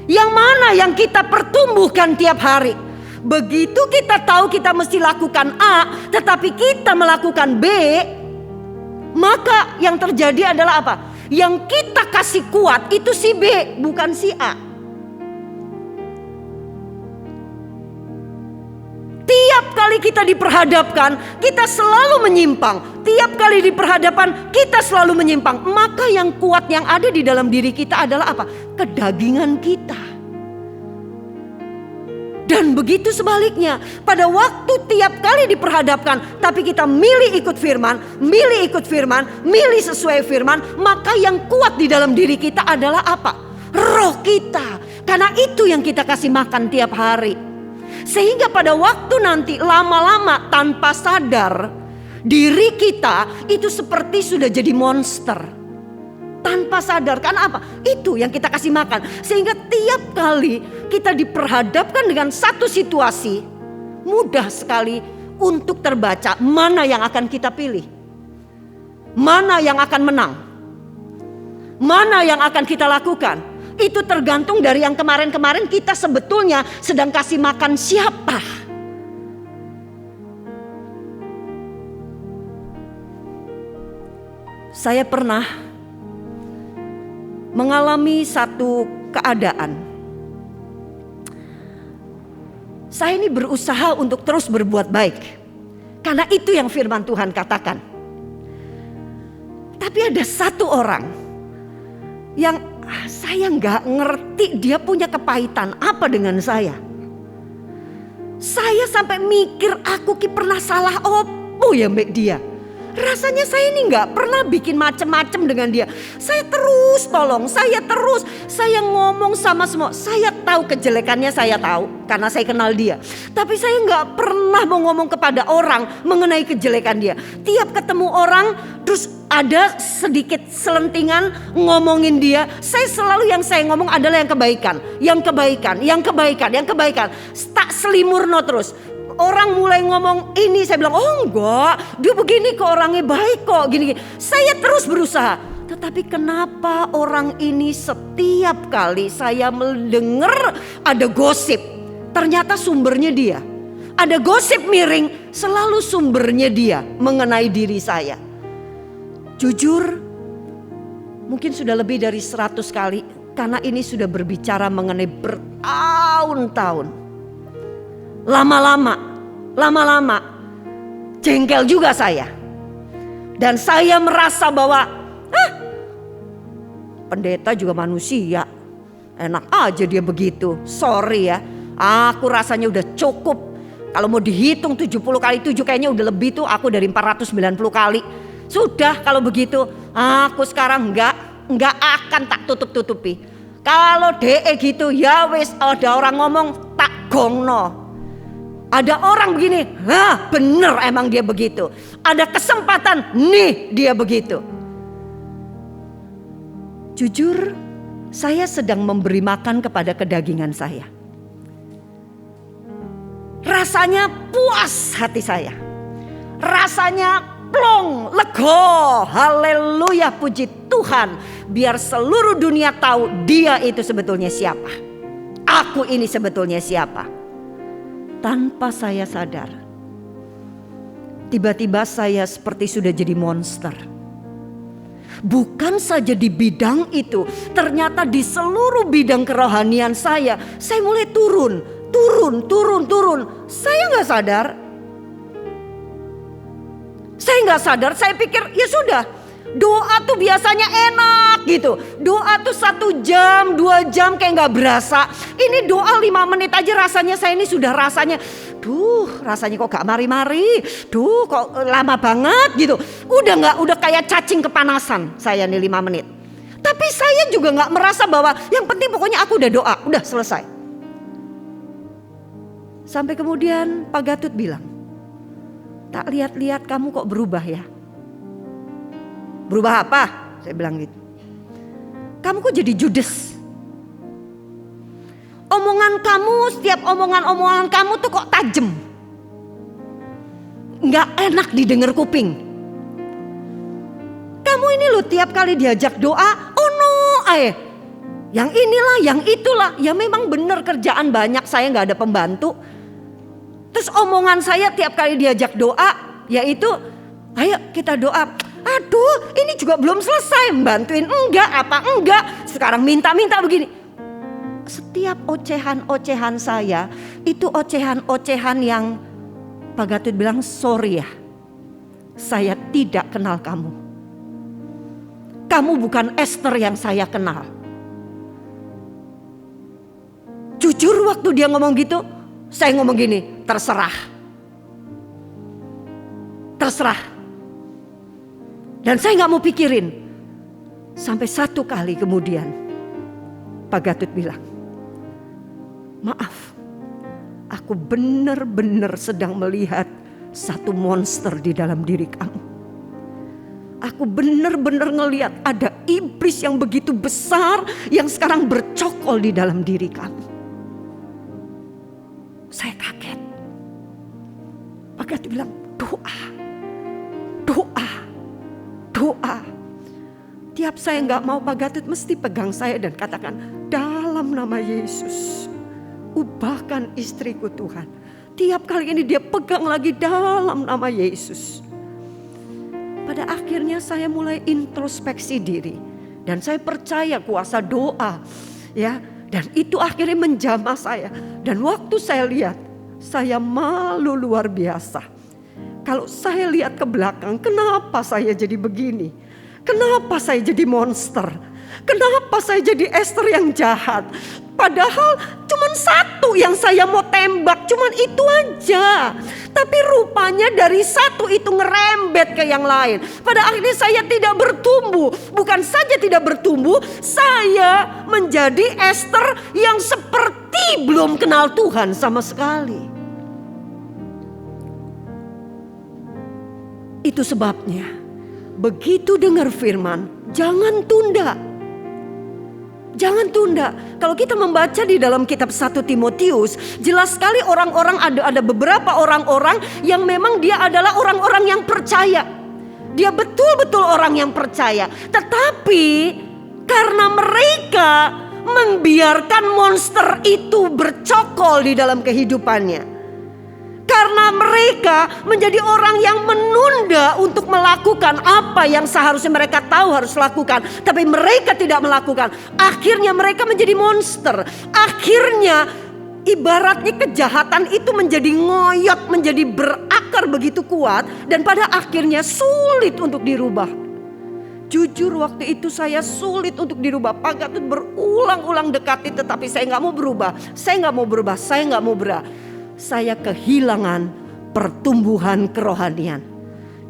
Yang mana yang kita pertumbuhkan tiap hari? Begitu kita tahu kita mesti lakukan A, tetapi kita melakukan B, maka yang terjadi adalah apa? Yang kita kasih kuat itu si B, bukan si A. Tiap kali kita diperhadapkan, kita selalu menyimpang. Tiap kali diperhadapkan, kita selalu menyimpang. Maka yang kuat yang ada di dalam diri kita adalah apa? Kedagingan kita. Dan begitu sebaliknya, pada waktu tiap kali diperhadapkan, tapi kita milih ikut firman, milih sesuai firman, maka yang kuat di dalam diri kita adalah apa? Roh kita. Karena itu yang kita kasih makan tiap hari. Sehingga pada waktu nanti lama-lama tanpa sadar, diri kita itu seperti sudah jadi monster. Tanpa sadar, karena apa? Itu yang kita kasih makan. Sehingga tiap kali kita diperhadapkan dengan satu situasi, mudah sekali untuk terbaca mana yang akan kita pilih. Mana yang akan menang. Mana yang akan kita lakukan. Itu tergantung dari yang kemarin-kemarin kita sebetulnya sedang kasih makan siapa. Saya pernah mengalami satu keadaan. Saya ini berusaha untuk terus berbuat baik. Karena itu yang firman Tuhan katakan. Tapi ada satu orang yang saya gak ngerti dia punya kepahitan apa dengan saya. Saya sampai mikir aku pernah salah opo ya mbak dia. rasanya saya ini nggak pernah bikin macem-macem dengan dia. Saya terus tolong, saya ngomong sama semua. Saya tahu kejelekannya, saya tahu karena saya kenal dia. Tapi saya nggak pernah mau ngomong kepada orang mengenai kejelekan dia. Tiap ketemu orang terus ada sedikit selentingan ngomongin dia. Saya selalu yang saya ngomong adalah yang kebaikan. Tak selimurno terus. Orang mulai ngomong ini, saya bilang, oh enggak, dia begini kok, orangnya baik kok, gini. Saya terus berusaha. Tetapi kenapa orang ini setiap kali saya mendengar ada gosip, ternyata sumbernya dia. Ada gosip miring, selalu sumbernya dia mengenai diri saya. Jujur, mungkin sudah lebih dari 100 kali, karena ini sudah berbicara mengenai bertahun-tahun. Lama-lama jengkel juga saya. Dan saya merasa bahwa pendeta juga manusia, enak aja dia begitu. Sorry ya, aku rasanya udah cukup. Kalau mau dihitung 70 kali 7 kayaknya udah lebih tuh, aku dari 490 kali. Sudah kalau begitu, aku sekarang enggak akan tak tutup-tutupi. Kalau DE gitu ya wis, ada orang ngomong tak gongno. Ada orang begini, bener emang dia begitu. Ada kesempatan, nih dia begitu. Jujur, saya sedang memberi makan kepada kedagingan saya. Rasanya puas hati saya. Rasanya plong, lego, haleluya, puji Tuhan. Biar seluruh dunia tahu dia itu sebetulnya siapa. Aku ini sebetulnya siapa. Tanpa saya sadar, tiba-tiba saya seperti sudah jadi monster. Bukan saja di bidang itu, ternyata di seluruh bidang kerohanian saya mulai turun. Saya nggak sadar. Saya pikir ya sudah, doa tuh biasanya enak gitu. Doa tuh 1 jam, 2 jam kayak gak berasa. Ini doa 5 menit aja rasanya saya ini sudah rasanya. Rasanya kok gak mari-mari. Kok lama banget gitu. Udah kayak cacing kepanasan saya nih 5 menit. Tapi saya juga gak merasa bahwa yang penting pokoknya aku udah doa, udah selesai. Sampai kemudian Pak Gatut bilang, tak lihat-lihat kamu kok berubah ya. Berubah apa? Saya bilang gitu. Kamu kok jadi judes? Omongan kamu, setiap omongan kamu tuh kok tajem. Nggak enak didengar kuping. Kamu ini loh tiap kali diajak doa, oh no, yang inilah, yang itulah. Ya memang benar kerjaan banyak, saya nggak ada pembantu. Terus omongan saya tiap kali diajak doa, yaitu ayo kita doa. Aduh, ini juga belum selesai, bantuin enggak, sekarang minta begini. Setiap ocehan saya itu ocehan yang Pak Gatut bilang, sorry ya, saya tidak kenal kamu. Kamu bukan Esther yang saya kenal. Jujur waktu dia ngomong gitu, saya ngomong gini, terserah. Dan saya gak mau pikirin. Sampai 1 kali kemudian Pak Gatut bilang, maaf, aku benar-benar sedang melihat satu monster di dalam diri kamu. Aku benar-benar ngelihat ada iblis yang begitu besar yang sekarang bercokol di dalam diri kamu. Saya kaget. Pak Gatut bilang, doa. Tiap saya gak mau, Pak Gatut mesti pegang saya dan katakan, dalam nama Yesus, ubahkan istriku Tuhan. Tiap kali ini dia pegang lagi, dalam nama Yesus. Pada akhirnya saya mulai introspeksi diri. Dan saya percaya kuasa doa. Ya, dan itu akhirnya menjamah saya. Dan waktu saya lihat, saya malu luar biasa. Kalau saya lihat ke belakang, kenapa saya jadi begini? Kenapa saya jadi monster? Kenapa saya jadi Esther yang jahat? Padahal cuma 1 yang saya mau tembak, cuma itu aja. Tapi rupanya dari satu itu ngerembet ke yang lain. Pada akhirnya saya tidak bertumbuh. Bukan saja tidak bertumbuh, saya menjadi Esther yang seperti belum kenal Tuhan sama sekali. Itu sebabnya begitu dengar firman, jangan tunda. Jangan tunda. Kalau kita membaca di dalam kitab 1 Timotius, jelas sekali orang-orang ada beberapa orang-orang yang memang dia adalah orang-orang yang percaya. Dia betul-betul orang yang percaya. Tetapi karena mereka membiarkan monster itu bercokol di dalam kehidupannya. Karena mereka menjadi orang yang menunda untuk melakukan apa yang seharusnya mereka tahu harus lakukan. Tapi mereka tidak melakukan. Akhirnya mereka menjadi monster. Akhirnya ibaratnya kejahatan itu menjadi ngoyot, menjadi berakar begitu kuat. Dan pada akhirnya sulit untuk dirubah. Jujur waktu itu saya sulit untuk dirubah. Pak Gatut berulang-ulang dekati tetapi saya gak mau berubah. Saya gak mau berubah, saya gak mau berubah. Saya kehilangan pertumbuhan kerohanian.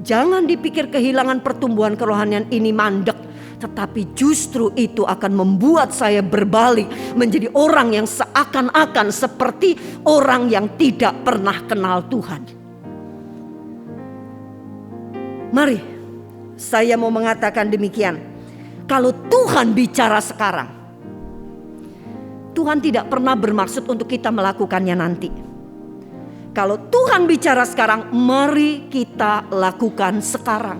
Jangan dipikir kehilangan pertumbuhan kerohanian ini mandek. Tetapi justru itu akan membuat saya berbalik menjadi orang yang seakan-akan seperti orang yang tidak pernah kenal Tuhan. Mari, saya mau mengatakan demikian. Kalau Tuhan bicara sekarang, Tuhan tidak pernah bermaksud untuk kita melakukannya nanti. Kalau Tuhan bicara sekarang, mari kita lakukan sekarang.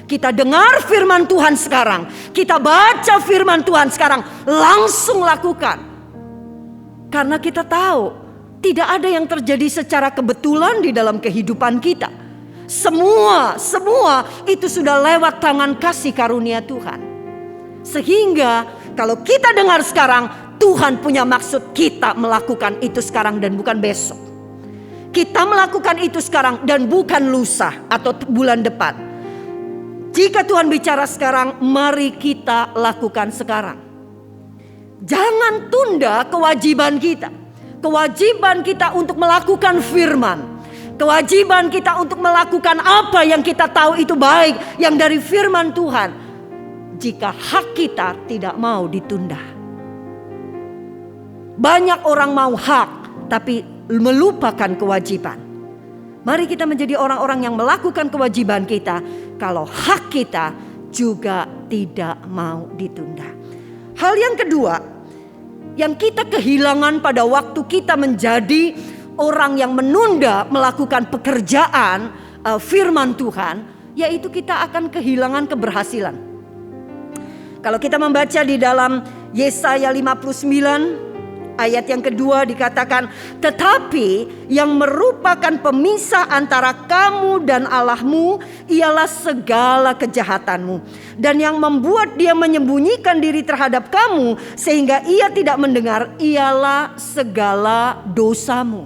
Kita dengar firman Tuhan sekarang. Kita baca firman Tuhan sekarang. Langsung lakukan. Karena kita tahu tidak ada yang terjadi secara kebetulan di dalam kehidupan kita. Semua itu sudah lewat tangan kasih karunia Tuhan. Sehingga kalau kita dengar sekarang, Tuhan punya maksud kita melakukan itu sekarang dan bukan besok. Kita melakukan itu sekarang dan bukan lusa atau bulan depan. Jika Tuhan bicara sekarang, mari kita lakukan sekarang. Jangan tunda kewajiban kita. Kewajiban kita untuk melakukan firman. Kewajiban kita untuk melakukan apa yang kita tahu itu baik, yang dari firman Tuhan. Jika hak kita tidak mau ditunda. Banyak orang mau hak, tapi melupakan kewajiban. Mari kita menjadi orang-orang yang melakukan kewajiban kita. Kalau hak kita juga tidak mau ditunda. Hal yang kedua, yang kita kehilangan pada waktu kita menjadi orang yang menunda melakukan pekerjaan firman Tuhan, yaitu kita akan kehilangan keberhasilan. Kalau kita membaca di dalam Yesaya 59 ayat yang kedua dikatakan, tetapi yang merupakan pemisah antara kamu dan Allahmu ialah segala kejahatanmu. Dan yang membuat dia menyembunyikan diri terhadap kamu sehingga ia tidak mendengar ialah segala dosamu.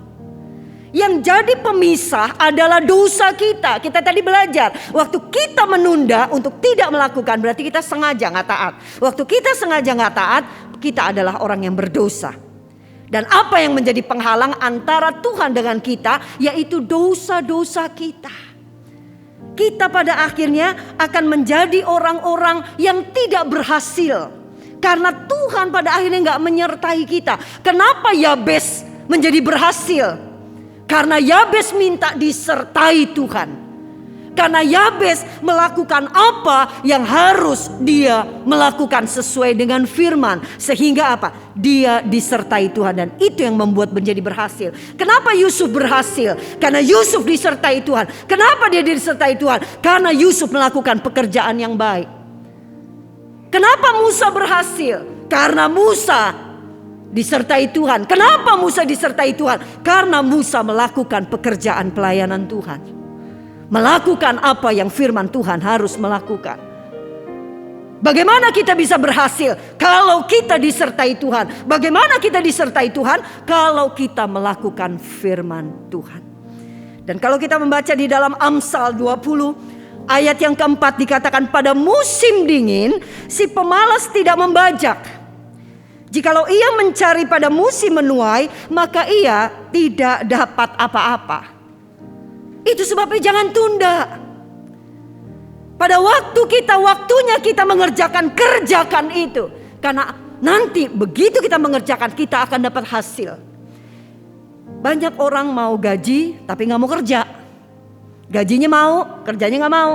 Yang jadi pemisah adalah dosa kita. Kita tadi belajar, waktu kita menunda untuk tidak melakukan berarti kita sengaja gak taat. Waktu kita sengaja gak taat, kita adalah orang yang berdosa. Dan apa yang menjadi penghalang antara Tuhan dengan kita, yaitu dosa-dosa kita. Kita pada akhirnya akan menjadi orang-orang yang tidak berhasil. Karena Tuhan pada akhirnya gak menyertai kita. Kenapa Yabes menjadi berhasil? Karena Yabes minta disertai Tuhan. Karena Yabes melakukan apa yang harus dia melakukan sesuai dengan firman. Sehingga apa? Dia disertai Tuhan dan itu yang membuat menjadi berhasil. Kenapa Yusuf berhasil? Karena Yusuf disertai Tuhan. Kenapa dia disertai Tuhan? Karena Yusuf melakukan pekerjaan yang baik. Kenapa Musa berhasil? Karena Musa disertai Tuhan. Kenapa Musa disertai Tuhan? Karena Musa melakukan pekerjaan pelayanan Tuhan. Melakukan apa yang firman Tuhan harus melakukan. Bagaimana kita bisa berhasil? Kalau kita disertai Tuhan. Bagaimana kita disertai Tuhan? Kalau kita melakukan firman Tuhan. Dan kalau kita membaca di dalam Amsal 20 ayat yang keempat dikatakan, pada musim dingin si pemalas tidak membajak. Jikalau ia mencari pada musim menuai, maka ia tidak dapat apa-apa. Itu sebabnya jangan tunda. Pada waktunya kita mengerjakan, kerjakan itu. Karena nanti begitu kita mengerjakan, kita akan dapat hasil. Banyak orang mau gaji tapi gak mau kerja. Gajinya mau, kerjanya gak mau.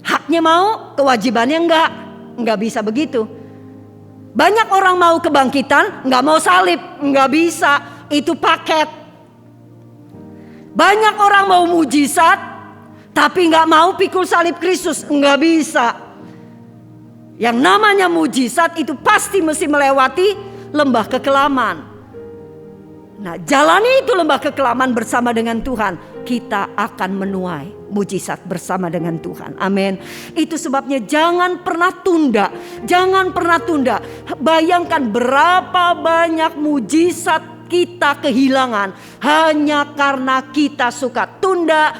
Haknya mau, kewajibannya enggak. Enggak bisa begitu. Banyak orang mau kebangkitan, gak mau salib. Enggak bisa, itu paket. Banyak orang mau mujizat, tapi gak mau pikul salib Kristus. Enggak bisa. Yang namanya mujizat itu pasti mesti melewati lembah kekelaman. Nah, jalani itu lembah kekelaman bersama dengan Tuhan, kita akan menuai mujizat bersama dengan Tuhan. Amin. Itu sebabnya jangan pernah tunda. Jangan pernah tunda. Bayangkan berapa banyak mujizat kita kehilangan hanya karena kita suka tunda,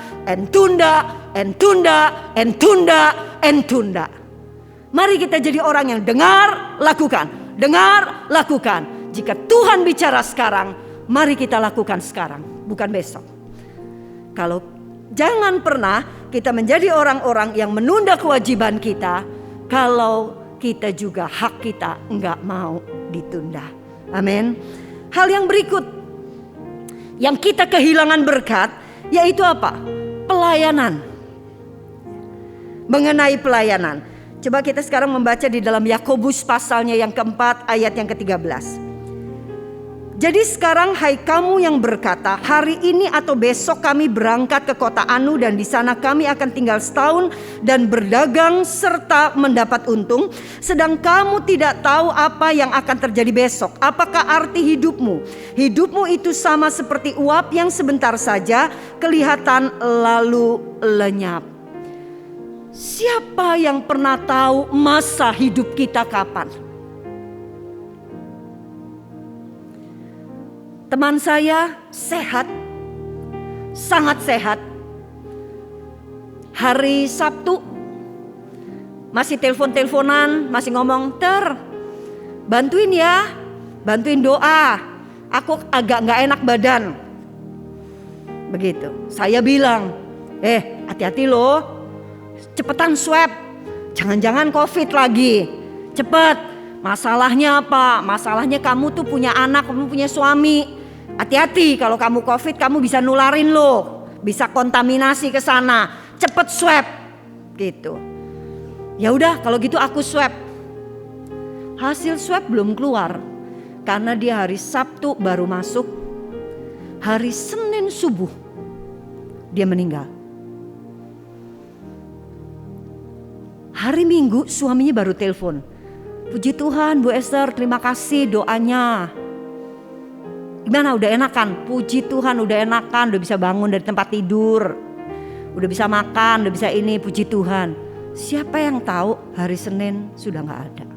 tunda. Mari kita jadi orang yang dengar, lakukan. Dengar, lakukan. Jika Tuhan bicara sekarang, mari kita lakukan sekarang, bukan besok. Kalau jangan pernah kita menjadi orang-orang yang menunda kewajiban kita, kalau kita juga hak kita enggak mau ditunda. Amin. Hal yang berikut yang kita kehilangan berkat, yaitu apa? Pelayanan. Mengenai pelayanan, coba kita sekarang membaca di dalam Yakobus pasalnya yang keempat ayat yang ke-13. Jadi sekarang hai kamu yang berkata, hari ini atau besok kami berangkat ke kota Anu dan di sana kami akan tinggal setahun dan berdagang serta mendapat untung. Sedang kamu tidak tahu apa yang akan terjadi besok. Apakah arti hidupmu? Hidupmu itu sama seperti uap yang sebentar saja kelihatan lalu lenyap. Siapa yang pernah tahu masa hidup kita kapan? Teman saya sehat, sangat sehat. Hari Sabtu masih telepon-teleponan, masih ngomong, bantuin ya, bantuin doa. Aku agak gak enak badan. Begitu. Saya bilang, hati-hati loh, cepetan swab. Jangan-jangan COVID lagi, cepet. Masalahnya apa? Masalahnya kamu tuh punya anak, kamu punya suami. Hati-hati kalau kamu COVID, kamu bisa nularin loh, bisa kontaminasi ke sana. Cepet swab, gitu. Ya udah, kalau gitu aku swab. Hasil swab belum keluar, karena dia hari Sabtu baru masuk. Hari Senin subuh dia meninggal. Hari Minggu suaminya baru telepon. Puji Tuhan Bu Esther, terima kasih doanya. Gimana, udah enakan? Puji Tuhan udah enakan, udah bisa bangun dari tempat tidur, udah bisa makan, udah bisa ini, puji Tuhan. Siapa yang tahu hari Senin sudah gak ada.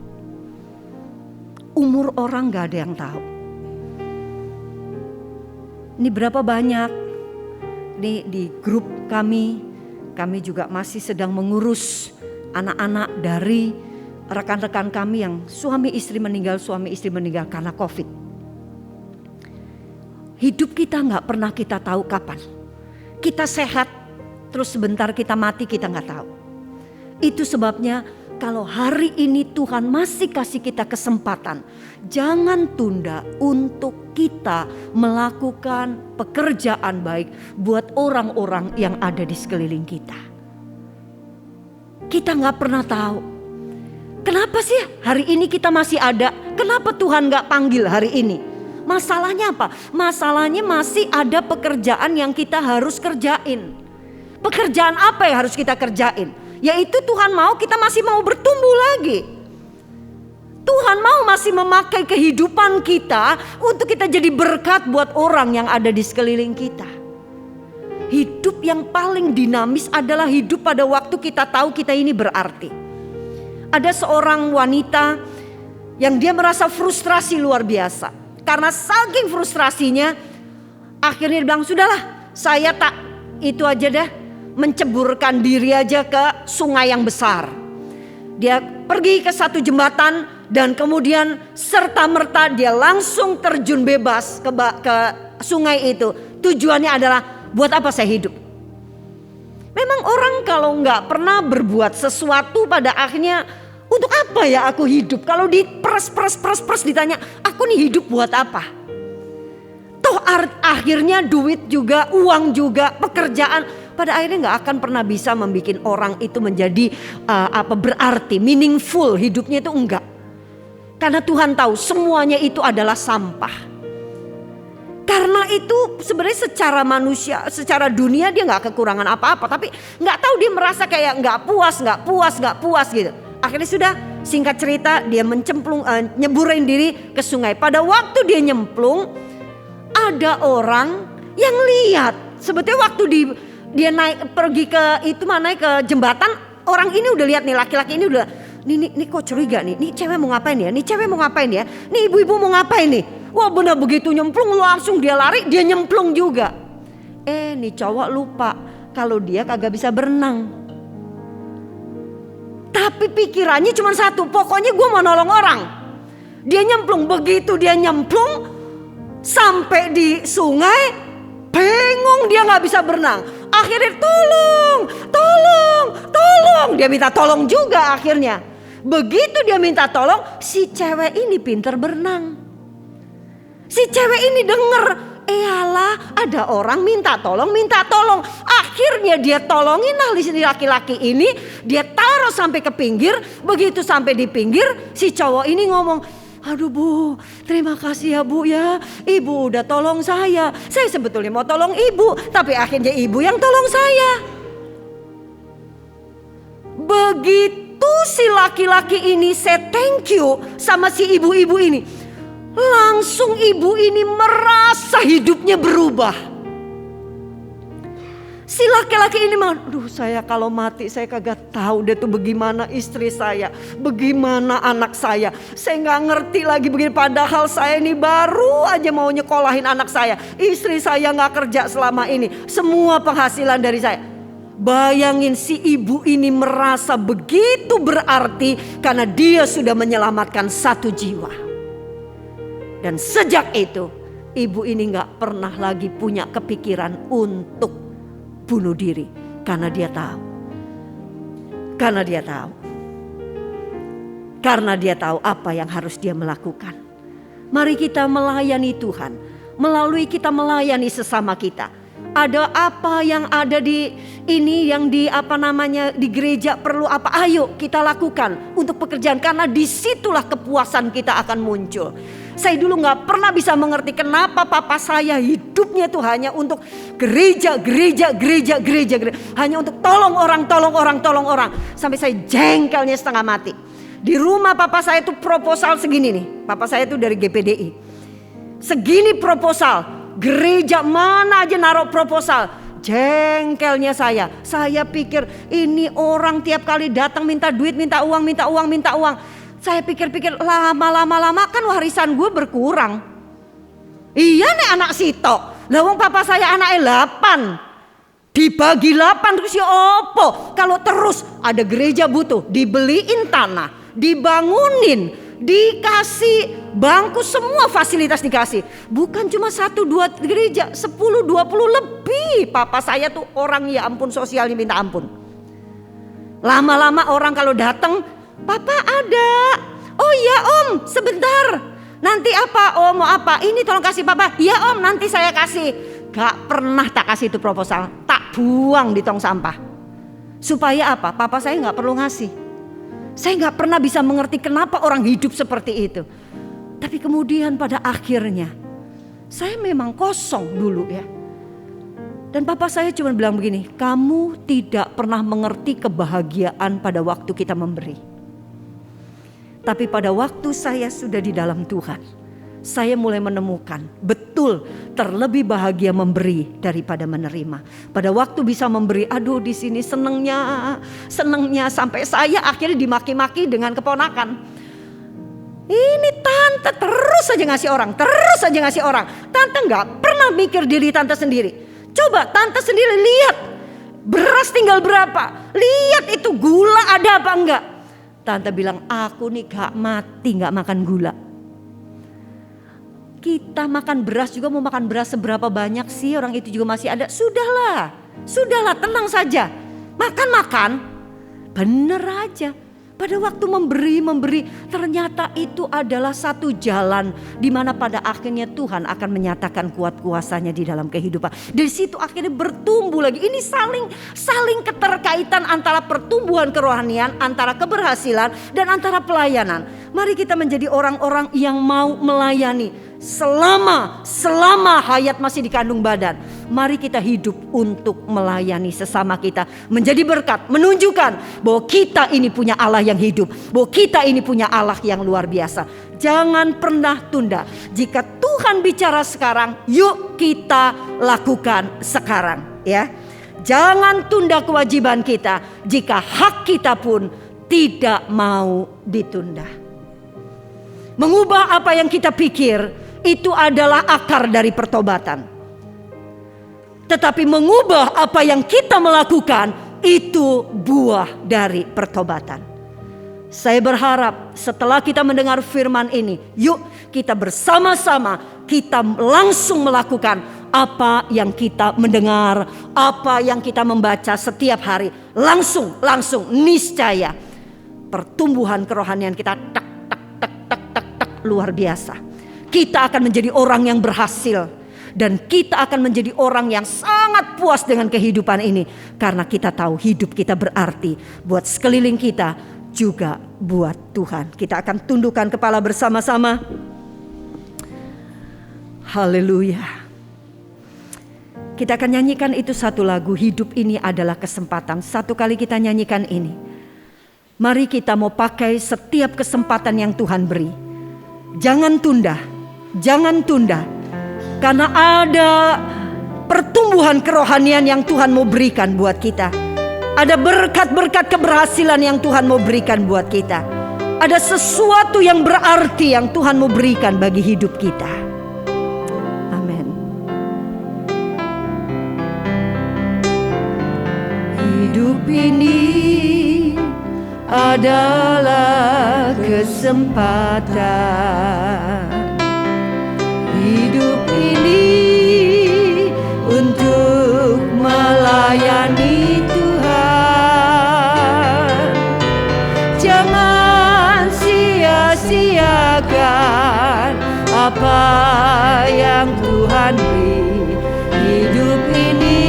Umur orang gak ada yang tahu. Ini berapa banyak nih di grup kami juga masih sedang mengurus anak-anak dari rekan-rekan kami yang suami istri meninggal karena COVID. Hidup kita gak pernah kita tahu kapan. Kita sehat, terus sebentar kita mati, kita gak tahu. Itu sebabnya kalau hari ini Tuhan masih kasih kita kesempatan, jangan tunda untuk kita melakukan pekerjaan baik buat orang-orang yang ada di sekeliling kita. Kita gak pernah tahu. Kenapa sih hari ini kita masih ada? Kenapa Tuhan gak panggil hari ini? Masalahnya apa? Masalahnya masih ada pekerjaan yang kita harus kerjain. Pekerjaan apa yang harus kita kerjain? Yaitu Tuhan mau kita masih mau bertumbuh lagi. Tuhan mau masih memakai kehidupan kita untuk kita jadi berkat buat orang yang ada di sekeliling kita. Hidup yang paling dinamis adalah hidup pada waktu kita tahu kita ini berarti. Ada seorang wanita yang dia merasa frustrasi luar biasa. Karena saking frustrasinya, akhirnya dia bilang, sudahlah saya tak itu aja deh, menceburkan diri aja ke sungai yang besar. Dia pergi ke satu jembatan dan kemudian serta-merta dia langsung terjun bebas ke sungai itu. Tujuannya adalah buat apa saya hidup? Memang orang kalau nggak pernah berbuat sesuatu pada akhirnya untuk apa ya aku hidup? Kalau diperes ditanya, aku nih hidup buat apa? Toh akhirnya duit juga, uang juga, pekerjaan pada akhirnya nggak akan pernah bisa membuat orang itu menjadi berarti, meaningful hidupnya itu enggak. Karena Tuhan tahu semuanya itu adalah sampah. Karena itu sebenarnya secara manusia, secara dunia dia nggak kekurangan apa-apa, tapi nggak tahu dia merasa kayak nggak puas gitu. Akhirnya sudah, singkat cerita dia nyeburin diri ke sungai. Pada waktu dia nyemplung, ada orang yang lihat. Sebetulnya waktu dia pergi ke naik ke jembatan, orang ini udah lihat nih, laki-laki ini udah, nih kok curiga nih cewek mau ngapain ya, nih cewek mau ngapain ya, nih ibu-ibu mau ngapain nih. Wah benar, begitu nyemplung langsung dia lari, dia nyemplung juga. Nih cowok lupa kalau dia kagak bisa berenang. Tapi pikirannya cuma satu, pokoknya gue mau nolong orang. Dia nyemplung, begitu dia nyemplung sampai di sungai, bengong dia nggak bisa berenang. Akhirnya tolong, dia minta tolong juga akhirnya. Begitu dia minta tolong, si cewek ini pinter berenang. Si cewek ini denger, alah ada orang minta tolong. Akhirnya dia tolongin si laki-laki ini, dia taruh sampai ke pinggir. Begitu sampai di pinggir, si cowok ini ngomong, aduh Bu, terima kasih ya Bu ya, Ibu udah tolong saya. Saya sebetulnya mau tolong Ibu, tapi akhirnya Ibu yang tolong saya. Begitu si laki-laki ini say thank you sama si ibu-ibu ini, langsung ibu ini merasa hidupnya berubah. Si laki-laki ini aduh saya kalau mati saya kagak tahu deh tuh bagaimana istri saya, bagaimana anak saya nggak ngerti lagi begini. Padahal saya ini baru aja mau nyekolahin anak saya, istri saya nggak kerja selama ini, semua penghasilan dari saya. Bayangin si ibu ini merasa begitu berarti karena dia sudah menyelamatkan satu jiwa. Dan sejak itu ibu ini gak pernah lagi punya kepikiran untuk bunuh diri. Karena dia tahu. Karena dia tahu apa yang harus dia melakukan. Mari kita melayani Tuhan. Melalui kita melayani sesama kita. Ada apa yang ada di ini yang di di gereja perlu apa? Ayo kita lakukan untuk pekerjaan, karena disitulah kepuasan kita akan muncul. Saya dulu nggak pernah bisa mengerti kenapa papa saya hidupnya tuh hanya untuk gereja, hanya untuk tolong orang. Sampai saya jengkelnya setengah mati. Di rumah papa saya tuh proposal segini nih. Papa saya tuh dari GPDI. Segini proposal. Gereja mana aja naruh proposal. Jengkelnya saya pikir ini orang tiap kali datang minta duit, minta uang. Saya pikir lama kan warisan gue berkurang. Iya nih anak sitok. Lawang papa saya anaknya 8. Dibagi 8 terus ya opo. Kalau terus ada gereja butuh, dibeliin tanah, dibangunin, dikasih bangku, semua fasilitas dikasih. Bukan cuma 1-2 gereja, 10-20 lebih. Papa saya tuh orang ya ampun sosialnya minta ampun. Lama-lama orang kalau datang, Papa ada. Oh iya Om, sebentar. Nanti apa? Oh mau apa? Ini tolong kasih Papa. Iya Om, nanti saya kasih. Gak pernah tak kasih itu proposal. Tak buang di tong sampah. Supaya apa? Papa saya gak perlu ngasih. Saya gak pernah bisa mengerti kenapa orang hidup seperti itu. Tapi kemudian pada akhirnya saya memang kosong dulu ya. Dan papa saya cuma bilang begini, kamu tidak pernah mengerti kebahagiaan pada waktu kita memberi. Tapi pada waktu saya sudah di dalam Tuhan, saya mulai menemukan betul terlebih bahagia memberi daripada menerima. Pada waktu bisa memberi, aduh di sini senengnya sampai saya akhirnya dimaki-maki dengan keponakan. Ini tante terus saja ngasih orang. Tante nggak pernah mikir diri tante sendiri. Coba tante sendiri lihat beras tinggal berapa, lihat itu gula ada apa enggak. Tante bilang aku nih gak mati gak makan gula. Kita makan beras juga, mau makan beras seberapa banyak sih, orang itu juga masih ada. Sudahlah, tenang saja. Makan, bener aja. Pada waktu memberi, ternyata itu adalah satu jalan di mana pada akhirnya Tuhan akan menyatakan kuat kuasanya di dalam kehidupan. Dari situ akhirnya bertumbuh lagi. Ini saling keterkaitan antara pertumbuhan kerohanian, antara keberhasilan dan antara pelayanan. Mari kita menjadi orang-orang yang mau melayani. Selama hayat masih dikandung badan, mari kita hidup untuk melayani sesama kita, menjadi berkat, menunjukkan bahwa kita ini punya Allah yang hidup, bahwa kita ini punya Allah yang luar biasa. Jangan pernah tunda. Jika Tuhan bicara sekarang, yuk kita lakukan sekarang, ya. Jangan tunda kewajiban kita jika hak kita pun tidak mau ditunda. Mengubah apa yang kita pikir itu adalah akar dari pertobatan. Tetapi mengubah apa yang kita melakukan itu buah dari pertobatan. Saya berharap setelah kita mendengar firman ini, yuk kita bersama-sama kita langsung melakukan apa yang kita mendengar, apa yang kita membaca setiap hari. Langsung niscaya pertumbuhan kerohanian kita tak luar biasa. Kita akan menjadi orang yang berhasil. Dan kita akan menjadi orang yang sangat puas dengan kehidupan ini. Karena kita tahu hidup kita berarti buat sekeliling kita, juga buat Tuhan. Kita akan tundukkan kepala bersama-sama. Haleluya. Kita akan nyanyikan itu satu lagu, hidup ini adalah kesempatan. Satu kali kita nyanyikan ini. Mari kita mau pakai setiap kesempatan yang Tuhan beri. Jangan tunda. Karena ada pertumbuhan kerohanian yang Tuhan mau berikan buat kita. Ada berkat-berkat keberhasilan yang Tuhan mau berikan buat kita. Ada sesuatu yang berarti yang Tuhan mau berikan bagi hidup kita. Amin. Hidup ini adalah kesempatan. Hidup ini untuk melayani Tuhan. Jangan sia-siakan apa yang Tuhan beri. Hidup ini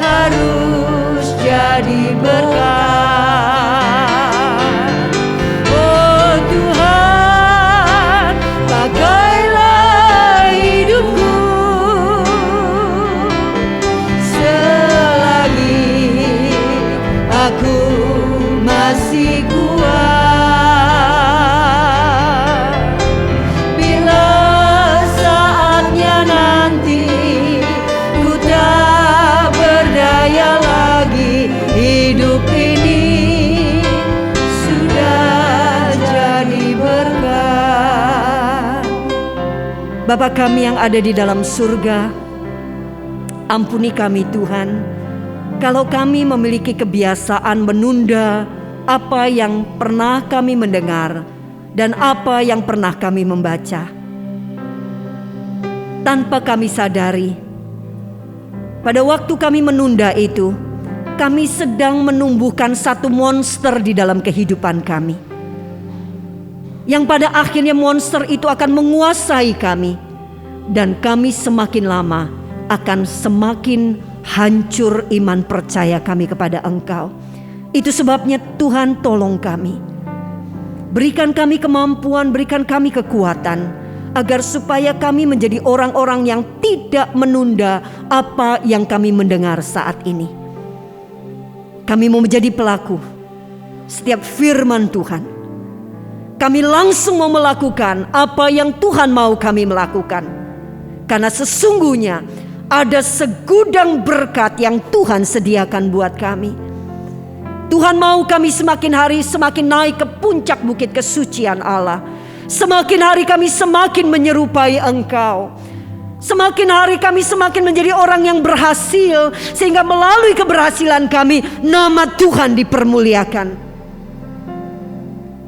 harus jadi berkat. Bapa kami yang ada di dalam surga, ampuni kami Tuhan, kalau kami memiliki kebiasaan menunda apa yang pernah kami mendengar dan apa yang pernah kami membaca. Tanpa kami sadari, pada waktu kami menunda itu, kami sedang menumbuhkan satu monster di dalam kehidupan kami. Yang pada akhirnya monster itu akan menguasai kami. Dan kami semakin lama akan semakin hancur iman percaya kami kepada Engkau. Itu sebabnya Tuhan tolong kami. Berikan kami kemampuan, berikan kami kekuatan. Agar supaya kami menjadi orang-orang yang tidak menunda apa yang kami mendengar saat ini. Kami mau menjadi pelaku setiap firman Tuhan. Kami langsung mau melakukan apa yang Tuhan mau kami melakukan. Karena sesungguhnya ada segudang berkat yang Tuhan sediakan buat kami. Tuhan mau kami semakin hari semakin naik ke puncak bukit kesucian Allah. Semakin hari kami semakin menyerupai Engkau. Semakin hari kami semakin menjadi orang yang berhasil. Sehingga melalui keberhasilan kami, nama Tuhan dipermuliakan.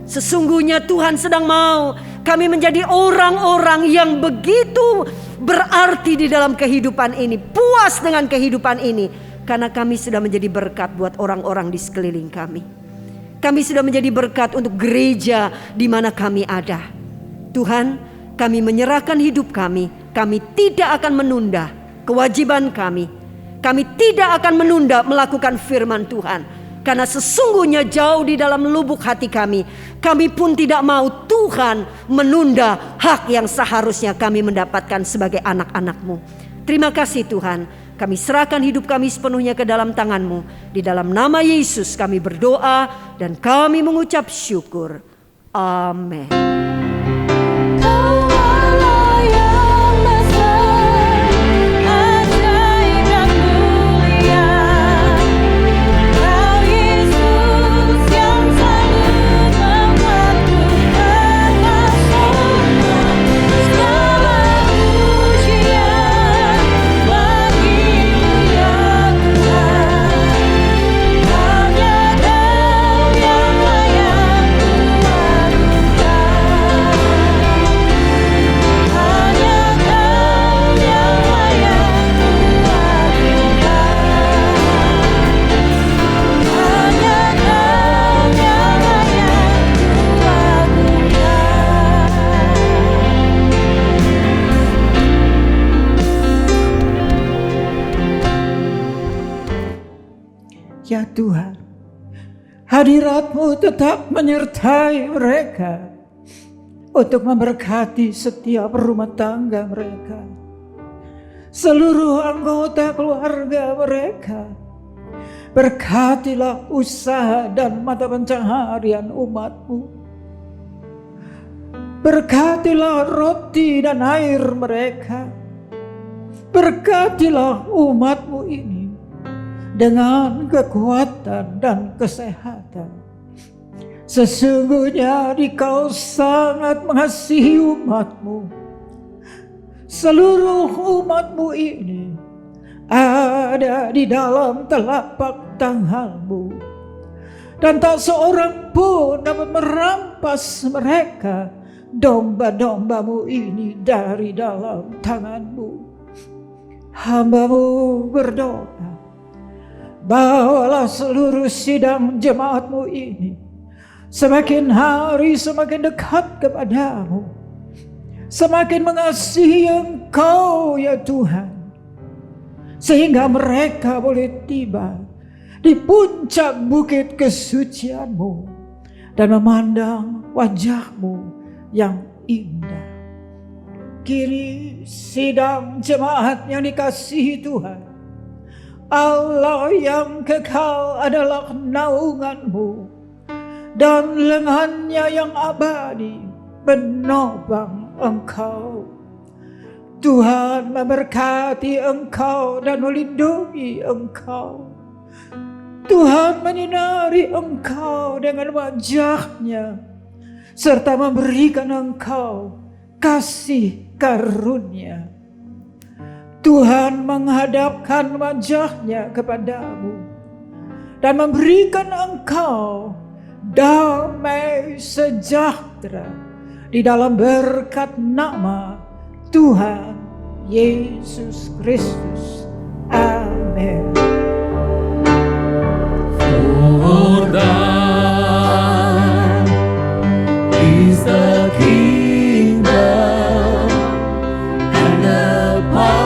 Sesungguhnya Tuhan sedang mau Kami menjadi orang-orang yang begitu berarti di dalam kehidupan ini, puas dengan kehidupan ini, karena kami sudah menjadi berkat buat orang-orang di sekeliling kami. Kami sudah menjadi berkat untuk gereja di mana kami ada. Tuhan, kami menyerahkan hidup kami. Kami tidak akan menunda kewajiban kami. Kami tidak akan menunda melakukan firman Tuhan. Karena sesungguhnya jauh di dalam lubuk hati kami, kami pun tidak mau Tuhan menunda hak yang seharusnya kami mendapatkan sebagai anak-anak-Mu. Terima kasih Tuhan, kami serahkan hidup kami sepenuhnya ke dalam tangan-Mu. Di dalam nama Yesus kami berdoa dan kami mengucap syukur. Amin. Ya Tuhan, hadirat-Mu tetap menyertai mereka untuk memberkati setiap rumah tangga mereka, seluruh anggota keluarga mereka. Berkatilah usaha dan mata pencaharian umat-Mu. Berkatilah roti dan air mereka. Berkatilah umat-Mu ini dengan kekuatan dan kesehatan. Sesungguhnya Dikau sangat mengasihi umat-Mu. Seluruh umat-Mu ini ada di dalam telapak tangan-Mu, dan tak seorang pun dapat merampas mereka, domba-domba-Mu ini, dari dalam tangan-Mu. Hamba-Mu berdoa, bawalah seluruh sidang jemaat-Mu ini semakin hari semakin dekat kepadamu, semakin mengasihi Engkau ya Tuhan, sehingga mereka boleh tiba di puncak bukit kesucian-Mu dan memandang wajah-Mu yang indah. Kini sidang jemaat yang dikasihi Tuhan, Allah yang kekal adalah naungan-Mu, dan lengannya yang abadi menopang Engkau. Tuhan memberkati Engkau dan melindungi Engkau. Tuhan menyinari Engkau dengan wajah-Nya, serta memberikan Engkau kasih karunia. Tuhan menghadapkan wajah-Nya kepadamu dan memberikan engkau damai sejahtera di dalam berkat nama Tuhan Yesus Kristus. Amin. For thine is the kingdom and the power